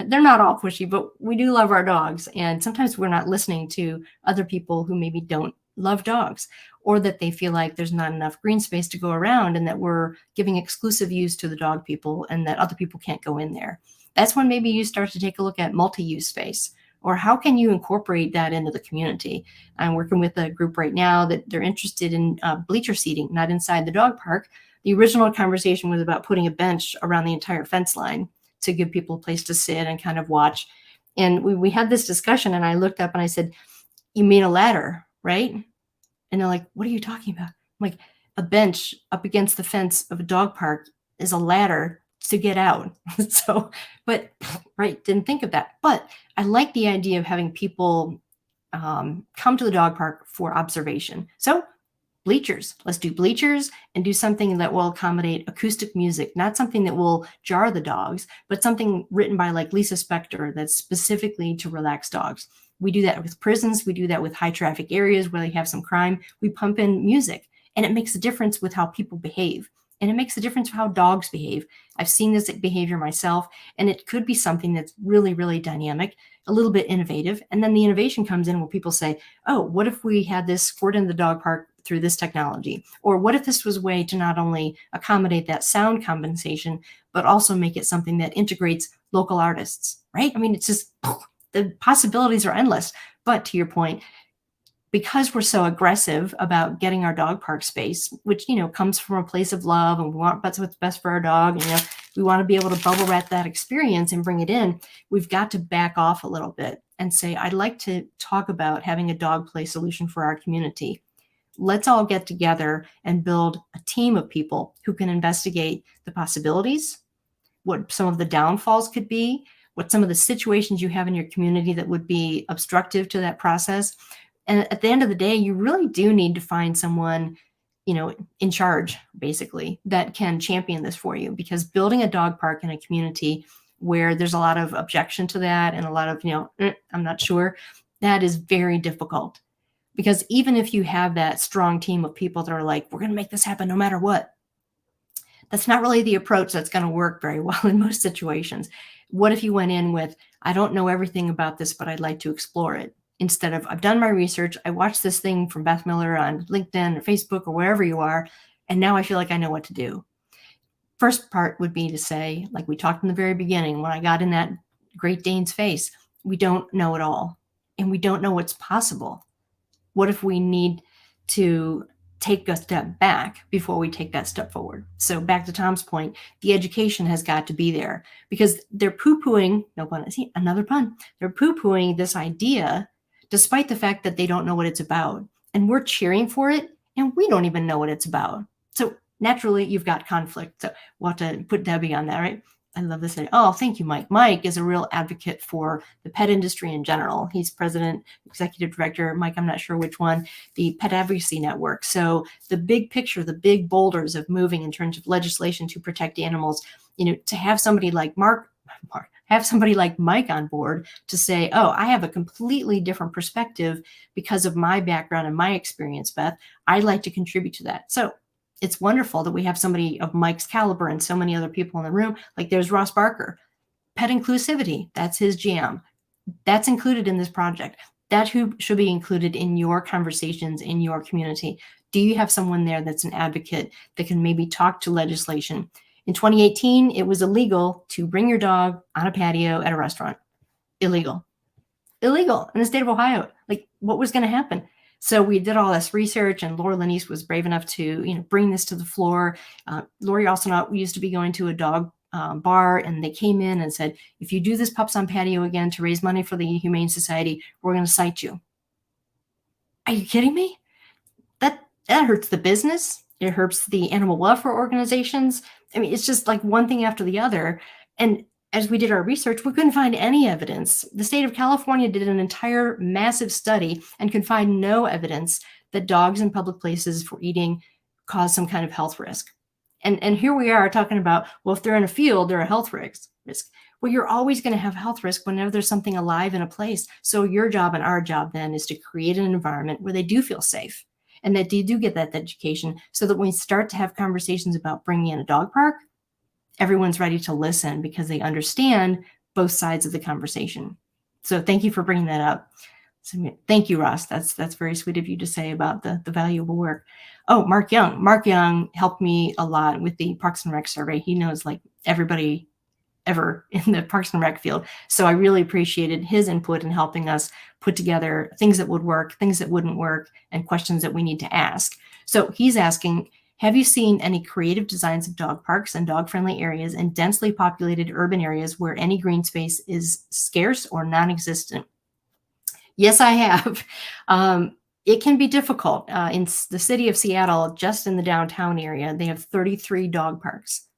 They're not all pushy, but we do love our dogs. And sometimes we're not listening to other people who maybe don't love dogs, or that they feel like there's not enough green space to go around and that we're giving exclusive use to the dog people and that other people can't go in there. That's when maybe you start to take a look at multi-use space, or how can you incorporate that into the community? I'm working with a group right now that they're interested in bleacher seating, not inside the dog park, The original conversation was about putting a bench around the entire fence line to give people a place to sit and kind of watch. And we had this discussion, and I looked up and I said, "You mean a ladder, right?" And they're like, "What are you talking about?" I'm like, "A bench up against the fence of a dog park is a ladder to get out." So, but right, didn't think of that. But I like the idea of having people come to the dog park for observation. So bleachers, let's do bleachers and do something that will accommodate acoustic music, not something that will jar the dogs, but something written by like Lisa Spector that's specifically to relax dogs. We do that with prisons. We do that with high traffic areas where they have some crime. We pump in music, and it makes a difference with how people behave. And it makes a difference for how dogs behave. I've seen this behavior myself, and it could be something that's really, really dynamic, a little bit innovative. And then the innovation comes in where people say, "Oh, what if we had this squirt in the dog park through this technology?" Or what if this was a way to not only accommodate that sound compensation, but also make it something that integrates local artists, right? I mean, it's just, the possibilities are endless. But to your point, because we're so aggressive about getting our dog park space, which, comes from a place of love, and we want that's what's best for our dog, and, we want to be able to bubble wrap that experience and bring it in, we've got to back off a little bit and say, "I'd like to talk about having a dog play solution for our community. Let's all get together and build a team of people who can investigate the possibilities, what some of the downfalls could be, what some of the situations you have in your community that would be obstructive to that process." And at the end of the day, you really do need to find someone, in charge, basically, that can champion this for you. Because building a dog park in a community where there's a lot of objection to that and a lot of, I'm not sure, that is very difficult. Because even if you have that strong team of people that are like, "We're going to make this happen no matter what," that's not really the approach that's going to work very well in most situations. What if you went in with, "I don't know everything about this, but I'd like to explore it," instead of, "I've done my research. I watched this thing from Beth Miller on LinkedIn or Facebook or wherever you are, and now I feel like I know what to do." First part would be to say, like we talked in the very beginning, when I got in that Great Dane's face, we don't know it all, and we don't know what's possible. What if we need to take a step back before we take that step forward? So back to Tom's point, the education has got to be there, because they're poo-pooing, no pun, see, another pun, they're poo-pooing this idea despite the fact that they don't know what it's about. And we're cheering for it, and we don't even know what it's about. So naturally, you've got conflict. So we'll have to put Debbie on that, right? I love this. Oh, thank you, Mike. Mike is a real advocate for the pet industry in general. He's president, executive director, Mike, I'm not sure which one, the Pet Advocacy Network. So the big picture, the big boulders of moving in terms of legislation to protect animals, to have somebody like have somebody like Mike on board to say, "Oh, I have a completely different perspective because of my background and my experience, Beth. I'd like to contribute to that." So it's wonderful that we have somebody of Mike's caliber and so many other people in the room. Like there's Ross Barker, pet inclusivity. That's his jam. That's included in this project. That who should be included in your conversations in your community. Do you have someone there that's an advocate that can maybe talk to legislation? In 2018, it was illegal to bring your dog on a patio at a restaurant. Illegal in the state of Ohio. Like, what was going to happen? So we did all this research, and Laura Lanice was brave enough to, bring this to the floor. Lori also we used to be going to a dog bar, and they came in and said, "If you do this pups on patio again to raise money for the Humane Society, we're going to cite you." Are you kidding me? That hurts the business. It hurts the animal welfare organizations. I mean, it's just like one thing after the other. And as we did our research, we couldn't find any evidence. The state of California did an entire massive study and could find no evidence that dogs in public places for eating cause some kind of health risk. And here we are talking about, well, if they're in a field, they're a health risk. Well, you're always going to have health risk whenever there's something alive in a place. So your job and our job then is to create an environment where they do feel safe and that they do get that education, so that when we start to have conversations about bringing in a dog park, everyone's ready to listen because they understand both sides of the conversation. So thank you for bringing that up. So thank you, Ross. That's very sweet of you to say about the valuable work. Oh, Mark Young. Mark Young helped me a lot with the Parks and Rec survey. He knows like everybody ever in the Parks and Rec field. So I really appreciated his input in helping us put together things that would work, things that wouldn't work, and questions that we need to ask. So he's asking, Have you seen any creative designs of dog parks and dog-friendly areas in densely populated urban areas where any green space is scarce or non-existent? Yes, I have. It can be difficult. In the city of Seattle, just in the downtown area, they have 33 dog parks.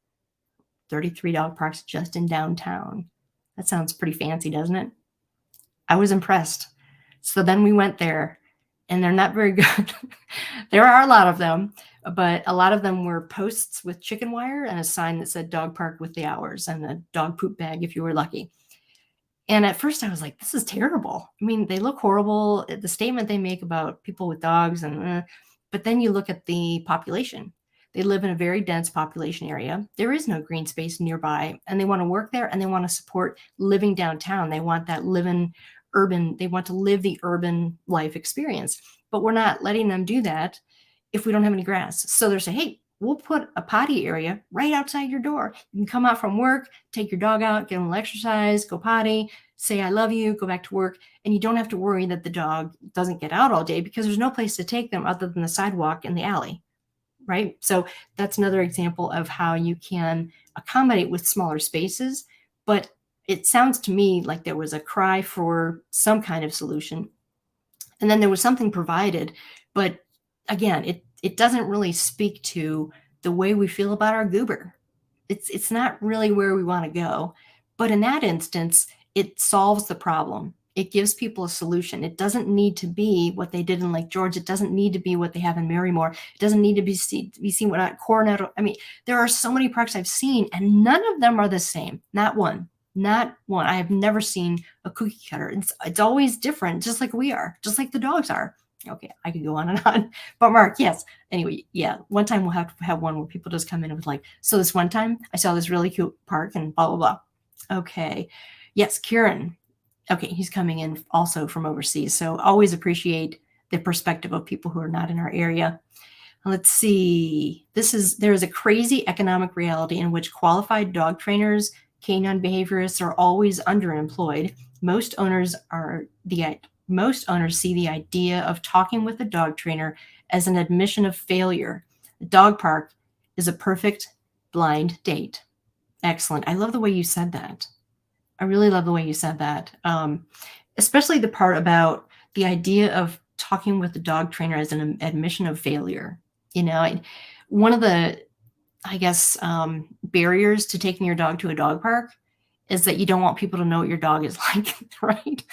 33 dog parks just in downtown. That sounds pretty fancy, doesn't it? I was impressed. So then we went there, and they're not very good. There are a lot of them, but a lot of them were posts with chicken wire and a sign that said dog park with the hours and a dog poop bag if you were lucky. And at first I was like, this is terrible. I mean, they look horrible. The statement they make about people with dogs but then you look at the population. They live in a very dense population area. There is no green space nearby, and they want to work there and they want to support living downtown. They want that they want to live the urban life experience, but we're not letting them do that if we don't have any grass. So they're saying, hey, we'll put a potty area right outside your door. You can come out from work, take your dog out, get a little exercise, go potty, say, I love you, go back to work. And you don't have to worry that the dog doesn't get out all day because there's no place to take them other than the sidewalk and the alley, right? So that's another example of how you can accommodate with smaller spaces. But it sounds to me like there was a cry for some kind of solution. And then there was something provided, but again, it doesn't really speak to the way we feel about our goober. It's not really where we want to go. But in that instance, it solves the problem. It gives people a solution. It doesn't need to be what they did in Lake George. It doesn't need to be what they have in Marymore. It doesn't need to be seen what Coronado. I mean, there are so many parks I've seen, and none of them are the same. Not one. Not one. I have never seen a cookie cutter. It's always different, just like we are, just like the dogs are. Okay, I could go on and on. But Mark, yes. Anyway, yeah, one time we'll have to have one where people just come in with like, so this one time I saw this really cute park and blah, blah, blah. Okay. Yes, Kieran. Okay, he's coming in also from overseas. So always appreciate the perspective of people who are not in our area. Let's see. There is a crazy economic reality in which qualified dog trainers, canine behaviorists are always underemployed. Most owners see the idea of talking with a dog trainer as an admission of failure. The dog park is a perfect blind date. Excellent. I love the way you said that. I really love the way you said that. Especially the part about the idea of talking with the dog trainer as an admission of failure. One of the, I guess, barriers to taking your dog to a dog park is that you don't want people to know what your dog is like, right?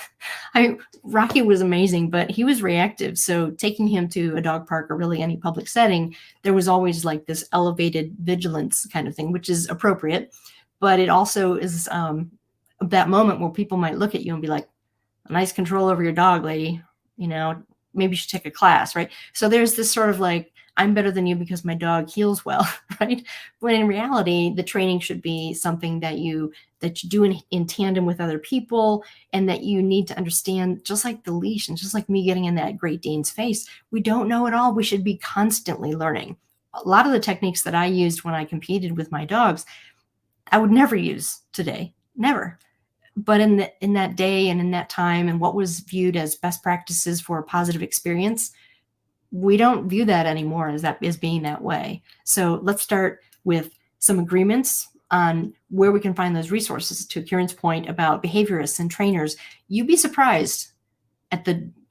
Rocky was amazing, but he was reactive. So taking him to a dog park or really any public setting, there was always like this elevated vigilance kind of thing, which is appropriate. But it also is that moment where people might look at you and be like, nice control over your dog, lady. Maybe you should take a class, right? So there's this sort of like, I'm better than you because my dog heals well, right? When in reality, the training should be something that you do in tandem with other people, and that you need to understand, just like the leash and just like me getting in that Great Dane's face, we don't know it all. We should be constantly learning. A lot of the techniques that I used when I competed with my dogs, I would never use today, never. But in that day and in that time and what was viewed as best practices for a positive experience, we don't view that anymore as being that way. So let's start with some agreements on where we can find those resources. To Kieran's point about behaviorists and trainers, you'd be surprised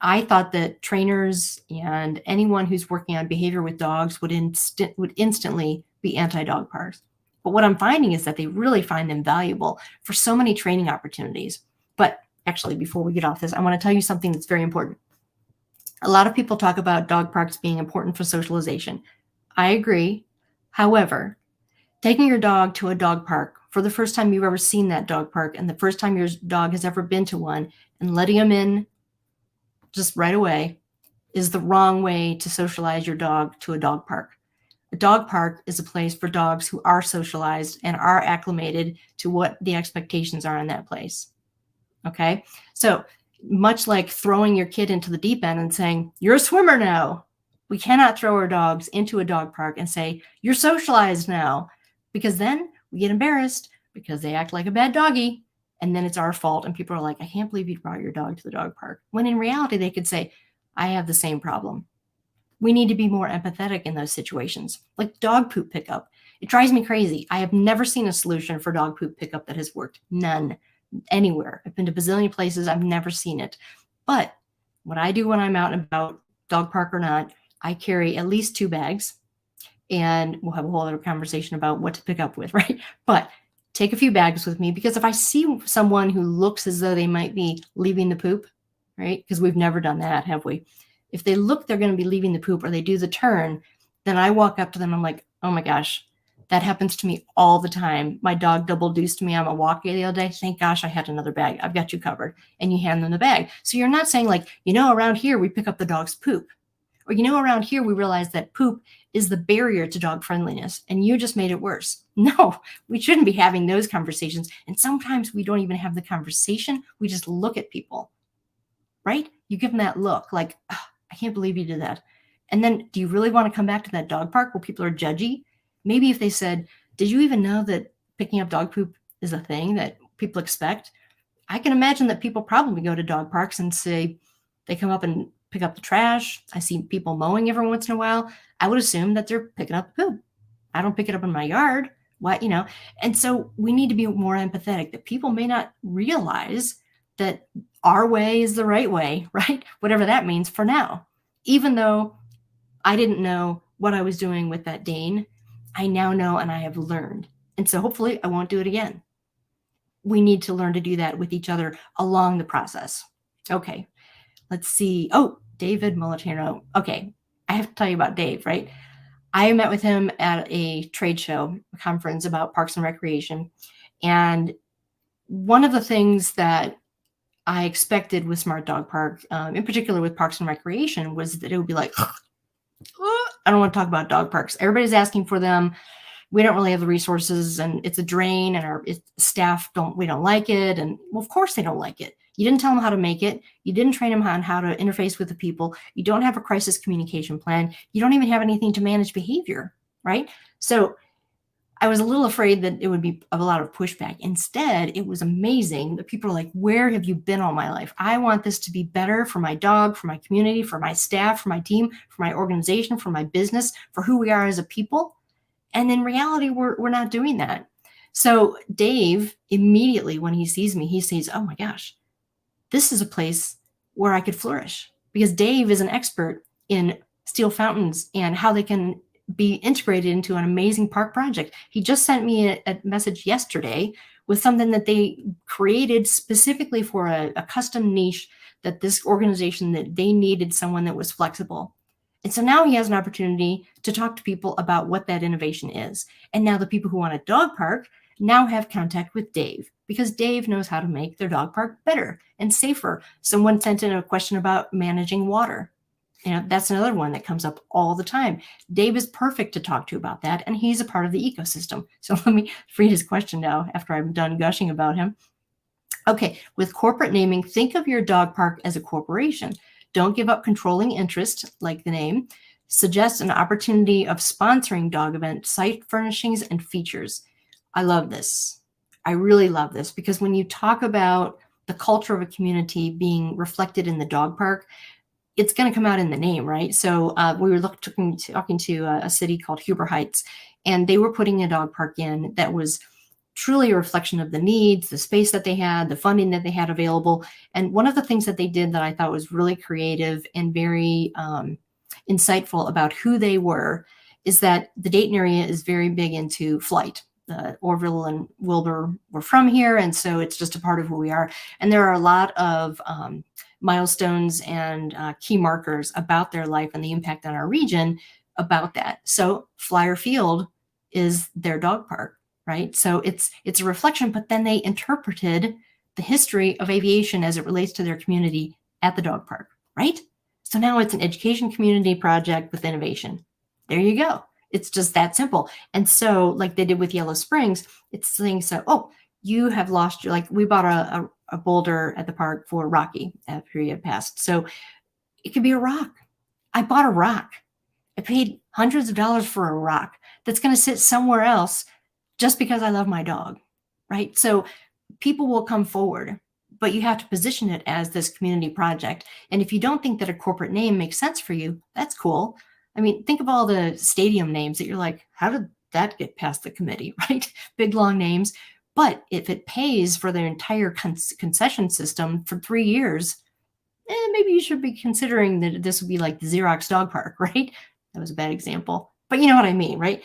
I thought that trainers and anyone who's working on behavior with dogs would instantly be anti-dog parks. But what I'm finding is that they really find them valuable for so many training opportunities. But actually, before we get off this, I want to tell you something that's very important. A lot of people talk about dog parks being important for socialization. I agree. However, taking your dog to a dog park for the first time you've ever seen that dog park and the first time your dog has ever been to one and letting him in just right away is the wrong way to socialize your dog to a dog park. A dog park is a place for dogs who are socialized and are acclimated to what the expectations are in that place. Okay? So much like throwing your kid into the deep end and saying, you're a swimmer now. We cannot throw our dogs into a dog park and say, you're socialized now, because then we get embarrassed because they act like a bad doggy. And then it's our fault. And people are like, I can't believe you brought your dog to the dog park. When in reality, they could say, I have the same problem. We need to be more empathetic in those situations, like dog poop pickup. It drives me crazy. I have never seen a solution for dog poop pickup that has worked. None, anywhere. I've been to bazillion places. I've never seen it. But what I do when I'm out and about, dog park or not, I carry at least 2 bags, and we'll have a whole other conversation about what to pick up with, right? But take a few bags with me, because if I see someone who looks as though they might be leaving the poop, right? Because we've never done that, have we? If they look they're going to be leaving the poop, or they do the turn, then I walk up to them. I'm like, oh my gosh, that happens to me all the time. My dog double-deuced me on a walk the other day. Thank gosh I had another bag. I've got you covered. And you hand them the bag. So you're not saying like, around here we pick up the dog's poop. Or, around here we realize that poop is the barrier to dog friendliness, and you just made it worse. No, we shouldn't be having those conversations. And sometimes we don't even have the conversation. We just look at people, right? You give them that look like, oh, I can't believe you did that. And then do you really want to come back to that dog park where people are judgy? Maybe if they said, did you even know that picking up dog poop is a thing that people expect? I can imagine that people probably go to dog parks and say, they come up and pick up the trash. I see people mowing every once in a while. I would assume that they're picking up the poop. I don't pick it up in my yard. What? And so we need to be more empathetic, that people may not realize that our way is the right way, right? Whatever that means for now. Even though I didn't know what I was doing with that Dane, I now know, and I have learned. And so hopefully I won't do it again. We need to learn to do that with each other along the process. Okay, let's see. Oh, David Molitano. Okay, I have to tell you about Dave, right? I met with him at a trade show, a conference about parks and recreation. And one of the things that I expected with Smart Dog Park, in particular with parks and recreation, was that it would be like, I don't want to talk about dog parks. Everybody's asking for them. We don't really have the resources, and it's a drain, and our staff we don't like it. And well, of course they don't like it. You didn't tell them how to make it. You didn't train them on how to interface with the people. You don't have a crisis communication plan. You don't even have anything to manage behavior, right? So I was a little afraid that it would be a lot of pushback. Instead, it was amazing that people are like, where have you been all my life? I want this to be better for my dog, for my community, for my staff, for my team, for my organization, for my business, for who we are as a people. And in reality, we're not doing that. So Dave, immediately when he sees me, he says, oh my gosh, this is a place where I could flourish, because Dave is an expert in steel fountains and how they can be integrated into an amazing park project. He just sent me a message yesterday with something that they created specifically for a custom niche, that this organization, that they needed someone that was flexible. And so now he has an opportunity to talk to people about what that innovation is. And now the people who want a dog park now have contact with Dave, because Dave knows how to make their dog park better and safer. Someone sent in a question about managing water. That's another one that comes up all the time. Dave is perfect to talk to about that, and he's a part of the ecosystem. So let me read his question now after I'm done gushing about him. Okay, with corporate naming, think of your dog park as a corporation. Don't give up controlling interest, like the name. Suggest an opportunity of sponsoring dog event, site furnishings, and features. I love this. I really love this, because when you talk about the culture of a community being reflected in the dog park, it's going to come out in the name, right? So we were talking to a city called Huber Heights, and they were putting a dog park in that was truly a reflection of the needs, the space that they had, the funding that they had available. And one of the things that they did that I thought was really creative and very insightful about who they were is that the Dayton area is very big into flight. Orville and Wilbur were from here, and so it's just a part of who we are. And there are a lot of milestones and key markers about their life and the impact on our region about that. So Flyer Field is their dog park, right? So it's a reflection, but then they interpreted the history of aviation as it relates to their community at the dog park, right? So now it's an education community project with innovation. There you go. It's just that simple. And so like they did with Yellow Springs, it's saying, so, oh, you have lost your, like we bought a boulder at the park for Rocky after he had passed. So it could be a rock. I bought a rock. I paid hundreds of dollars for a rock that's going to sit somewhere else just because I love my dog, right? So people will come forward, but you have to position it as this community project. And if you don't think that a corporate name makes sense for you, that's cool. I mean, think of all the stadium names that you're like, how did that get past the committee, right? Big, long names. But if it pays for their entire concession system for 3 years, maybe you should be considering that this would be like the Xerox dog park, right? That was a bad example. But you know what I mean, right?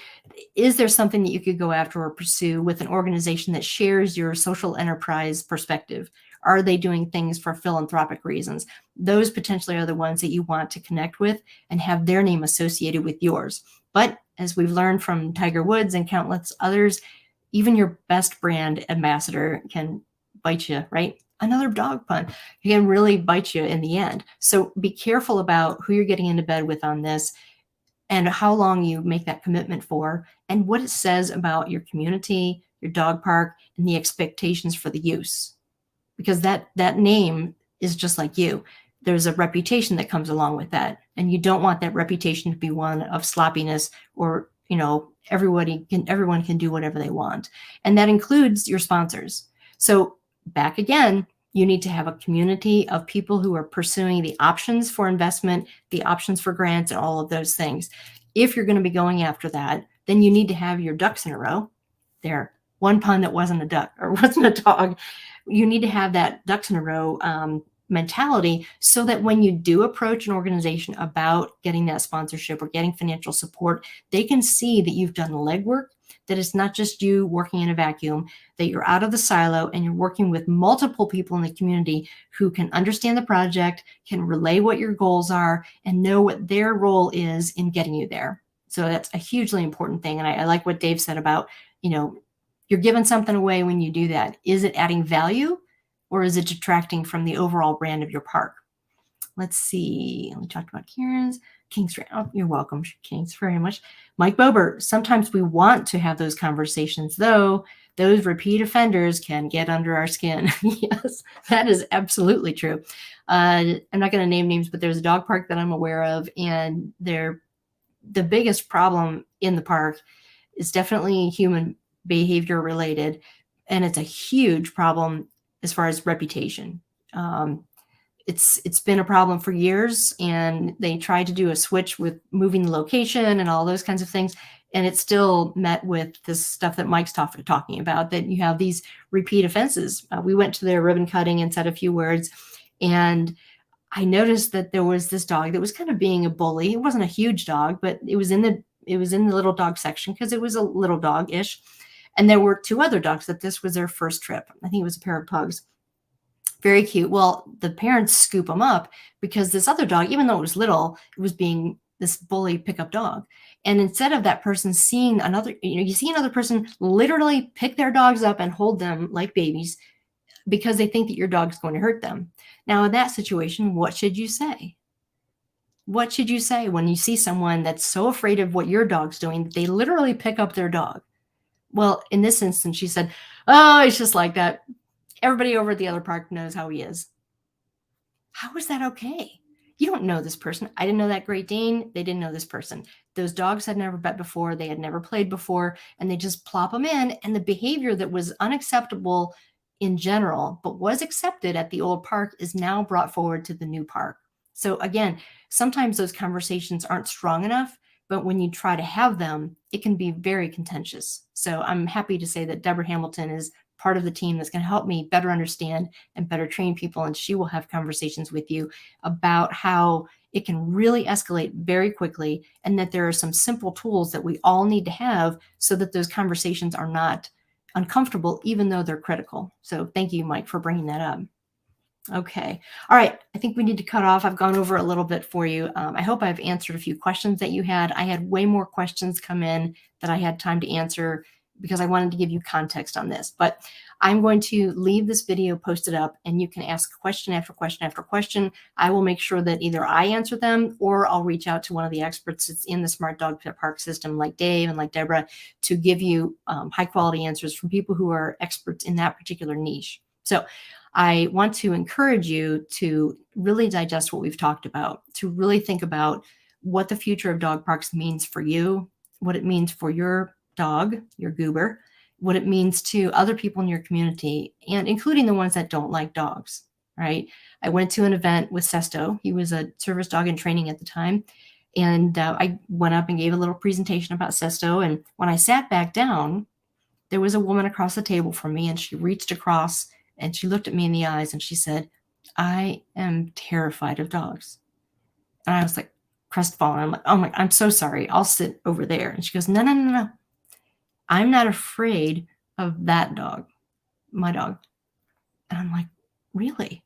Is there something that you could go after or pursue with an organization that shares your social enterprise perspective? Are they doing things for philanthropic reasons? Those potentially are the ones that you want to connect with and have their name associated with yours. But as we've learned from Tiger Woods and countless others, even your best brand ambassador can bite you, right? Another dog pun can really bite you in the end. So be careful about who you're getting into bed with on this and how long you make that commitment for and what it says about your community, your dog park, and the expectations for the use. Because that name is just like you. There's a reputation that comes along with that. And you don't want that reputation to be one of sloppiness or, everyone can do whatever they want. And that includes your sponsors. So back again, you need to have a community of people who are pursuing the options for investment, the options for grants, and all of those things. If you're going to be going after that, then you need to have your ducks in a row. There, one pun that wasn't a duck or wasn't a dog. You need to have that ducks in a row mentality so that when you do approach an organization about getting that sponsorship or getting financial support, they can see that you've done the legwork, that it's not just you working in a vacuum, that you're out of the silo and you're working with multiple people in the community who can understand the project, can relay what your goals are, and know what their role is in getting you there. So that's a hugely important thing. And I like what Dave said about, you're giving something away when you do that. Is it adding value or is it detracting from the overall brand of your park? Let's see. We talked about Kieran's. King's, oh, you're welcome, Kings, very much. Mike Bober, sometimes we want to have those conversations, though those repeat offenders can get under our skin. Yes, that is absolutely true. I'm not going to name names, but there's a dog park that I'm aware of, and the biggest problem in the park is definitely human behavior related, and it's a huge problem as far as reputation. It's been a problem for years, and they tried to do a switch with moving the location and all those kinds of things, and it's still met with this stuff that Mike's talking about, that you have these repeat offenses. We went to their ribbon cutting and said a few words, and I noticed that there was this dog that was kind of being a bully. It wasn't a huge dog, but it was in the little dog section because it was a little dog-ish. And there were two other dogs that this was their first trip. I think it was a pair of pugs. Very cute. Well, the parents scoop them up because this other dog, even though it was little, it was being this bully pickup dog. And instead of that person seeing another, you see another person literally pick their dogs up and hold them like babies because they think that your dog's going to hurt them. Now, in that situation, what should you say? What should you say when you see someone that's so afraid of what your dog's doing that they literally pick up their dog? Well, in this instance, she said, oh, it's just like that. Everybody over at the other park knows how he is. How is that okay? You don't know this person. I didn't know that Great Dane. They didn't know this person. Those dogs had never bet before. They had never played before, and they just plop them in. And the behavior that was unacceptable in general, but was accepted at the old park, is now brought forward to the new park. So again, sometimes those conversations aren't strong enough, but when you try to have them, it can be very contentious. So I'm happy to say that Deborah Hamilton is part of the team that's going to help me better understand and better train people. And she will have conversations with you about how it can really escalate very quickly, and that there are some simple tools that we all need to have so that those conversations are not uncomfortable, even though they're critical. So thank you, Mike, for bringing that up. Okay. All right. I think we need to cut off. I've gone over a little bit for you. I hope I've answered a few questions that you had. I had way more questions come in that I had time to answer because I wanted to give you context on this. But I'm going to leave this video posted up, and you can ask question after question after question. I will make sure that either I answer them or I'll reach out to one of the experts that's in the Smart Dog Park system, like Dave and like Deborah, to give you high quality answers from people who are experts in that particular niche. So I want to encourage you to really digest what we've talked about, to really think about what the future of dog parks means for you, what it means for your dog, your goober, what it means to other people in your community, and including the ones that don't like dogs, right? I went to an event with Sesto. He was a service dog in training at the time, And I went up and gave a little presentation about Sesto. And when I sat back down, there was a woman across the table from me, and she reached across and she looked at me in the eyes and she said, "I am terrified of dogs." And I was like crestfallen. I'm like, "Oh my, I'm so sorry. I'll sit over there." And she goes, "No, no, no, no. I'm not afraid of that dog, my dog." And I'm like, "Really?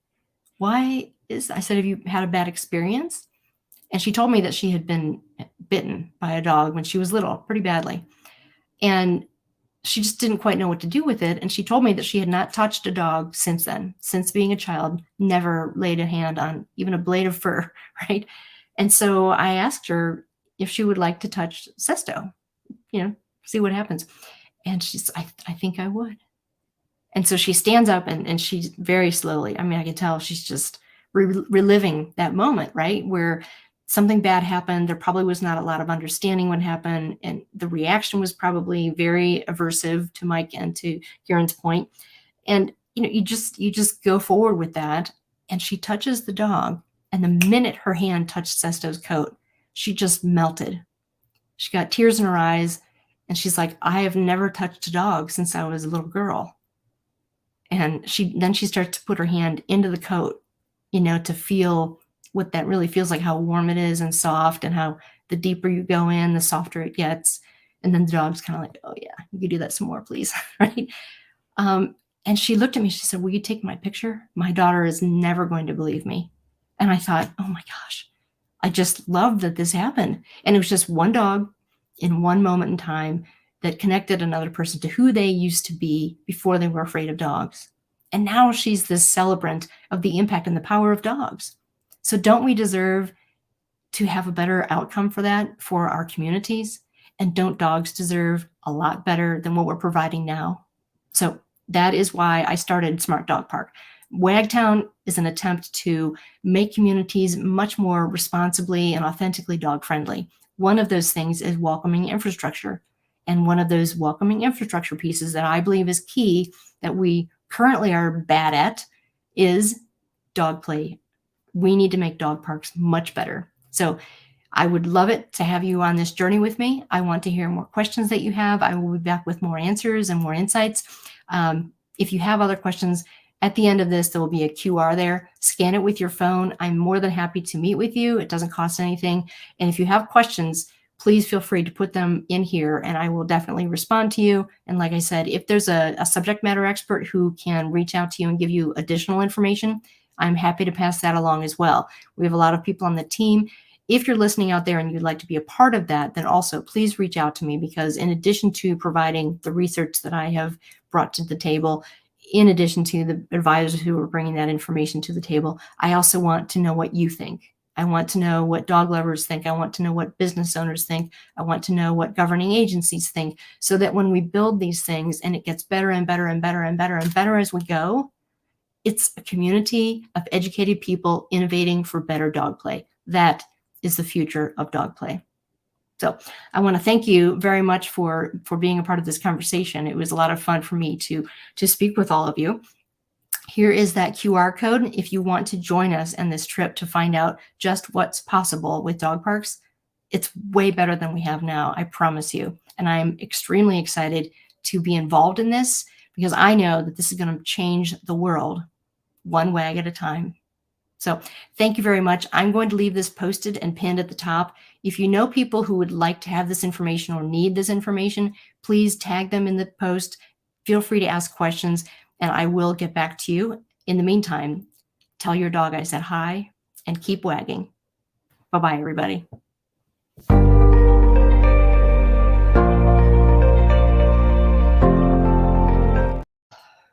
Why is," I said, "have you had a bad experience?" And she told me that she had been bitten by a dog when she was little, pretty badly. And she just didn't quite know what to do with it. And she told me that she had not touched a dog since then, since being a child, never laid a hand on even a blade of fur, right? And so I asked her if she would like to touch Sesto, see what happens. And she's, I think I would. And so she stands up and she's very slowly, I mean, I can tell she's just reliving that moment, right? Where something bad happened. There probably was not a lot of understanding what happened. And the reaction was probably very aversive to Mike and to Kieran's point. And, you just go forward with that. And she touches the dog. And the minute her hand touched Sesto's coat, she just melted. She got tears in her eyes. And she's like, "I have never touched a dog since I was a little girl." And then she starts to put her hand into the coat, to feel what that really feels like, how warm it is and soft, and how the deeper you go in, the softer it gets. And then the dog's kind of like, "Oh yeah, you could do that some more, please." Right? And she looked at me, she said, "Will you take my picture? My daughter is never going to believe me." And I thought, oh my gosh, I just love that this happened. And it was just one dog in one moment in time that connected another person to who they used to be before they were afraid of dogs. And now she's this celebrant of the impact and the power of dogs. So don't we deserve to have a better outcome for that, for our communities? And don't dogs deserve a lot better than what we're providing now? So that is why I started Smart Dog Park. Wagtown is an attempt to make communities much more responsibly and authentically dog friendly. One of those things is welcoming infrastructure. And one of those welcoming infrastructure pieces that I believe is key, that we currently are bad at, is dog play. We need to make dog parks much better. So I would love it to have you on this journey with me. I want to hear more questions that you have. I will be back with more answers and more insights. If you have other questions, at the end of this, there will be a QR there. Scan it with your phone. I'm more than happy to meet with you. It doesn't cost anything. And if you have questions, please feel free to put them in here and I will definitely respond to you. And like I said, if there's a subject matter expert who can reach out to you and give you additional information, I'm happy to pass that along as well. We have a lot of people on the team. If you're listening out there and you'd like to be a part of that, then also please reach out to me, because in addition to providing the research that I have brought to the table, in addition to the advisors who are bringing that information to the table, I also want to know what you think. I want to know what dog lovers think. I want to know what business owners think. I want to know what governing agencies think, so that when we build these things and it gets better and better and better and better and better as we go, it's a community of educated people innovating for better dog play. That is the future of dog play. So I want to thank you very much for being a part of this conversation. It was a lot of fun for me to speak with all of you. Here is that QR code if you want to join us on this trip to find out just what's possible with dog parks. It's way better than we have now, I promise you. And I'm extremely excited to be involved in this, because I know that this is going to change the world one wag at a time. So thank you very much. I'm going to leave this posted and pinned at the top. If you know people who would like to have this information or need this information, please tag them in the post. Feel free to ask questions and I will get back to you. In the meantime, tell your dog I said hi and keep wagging. Bye-bye, everybody.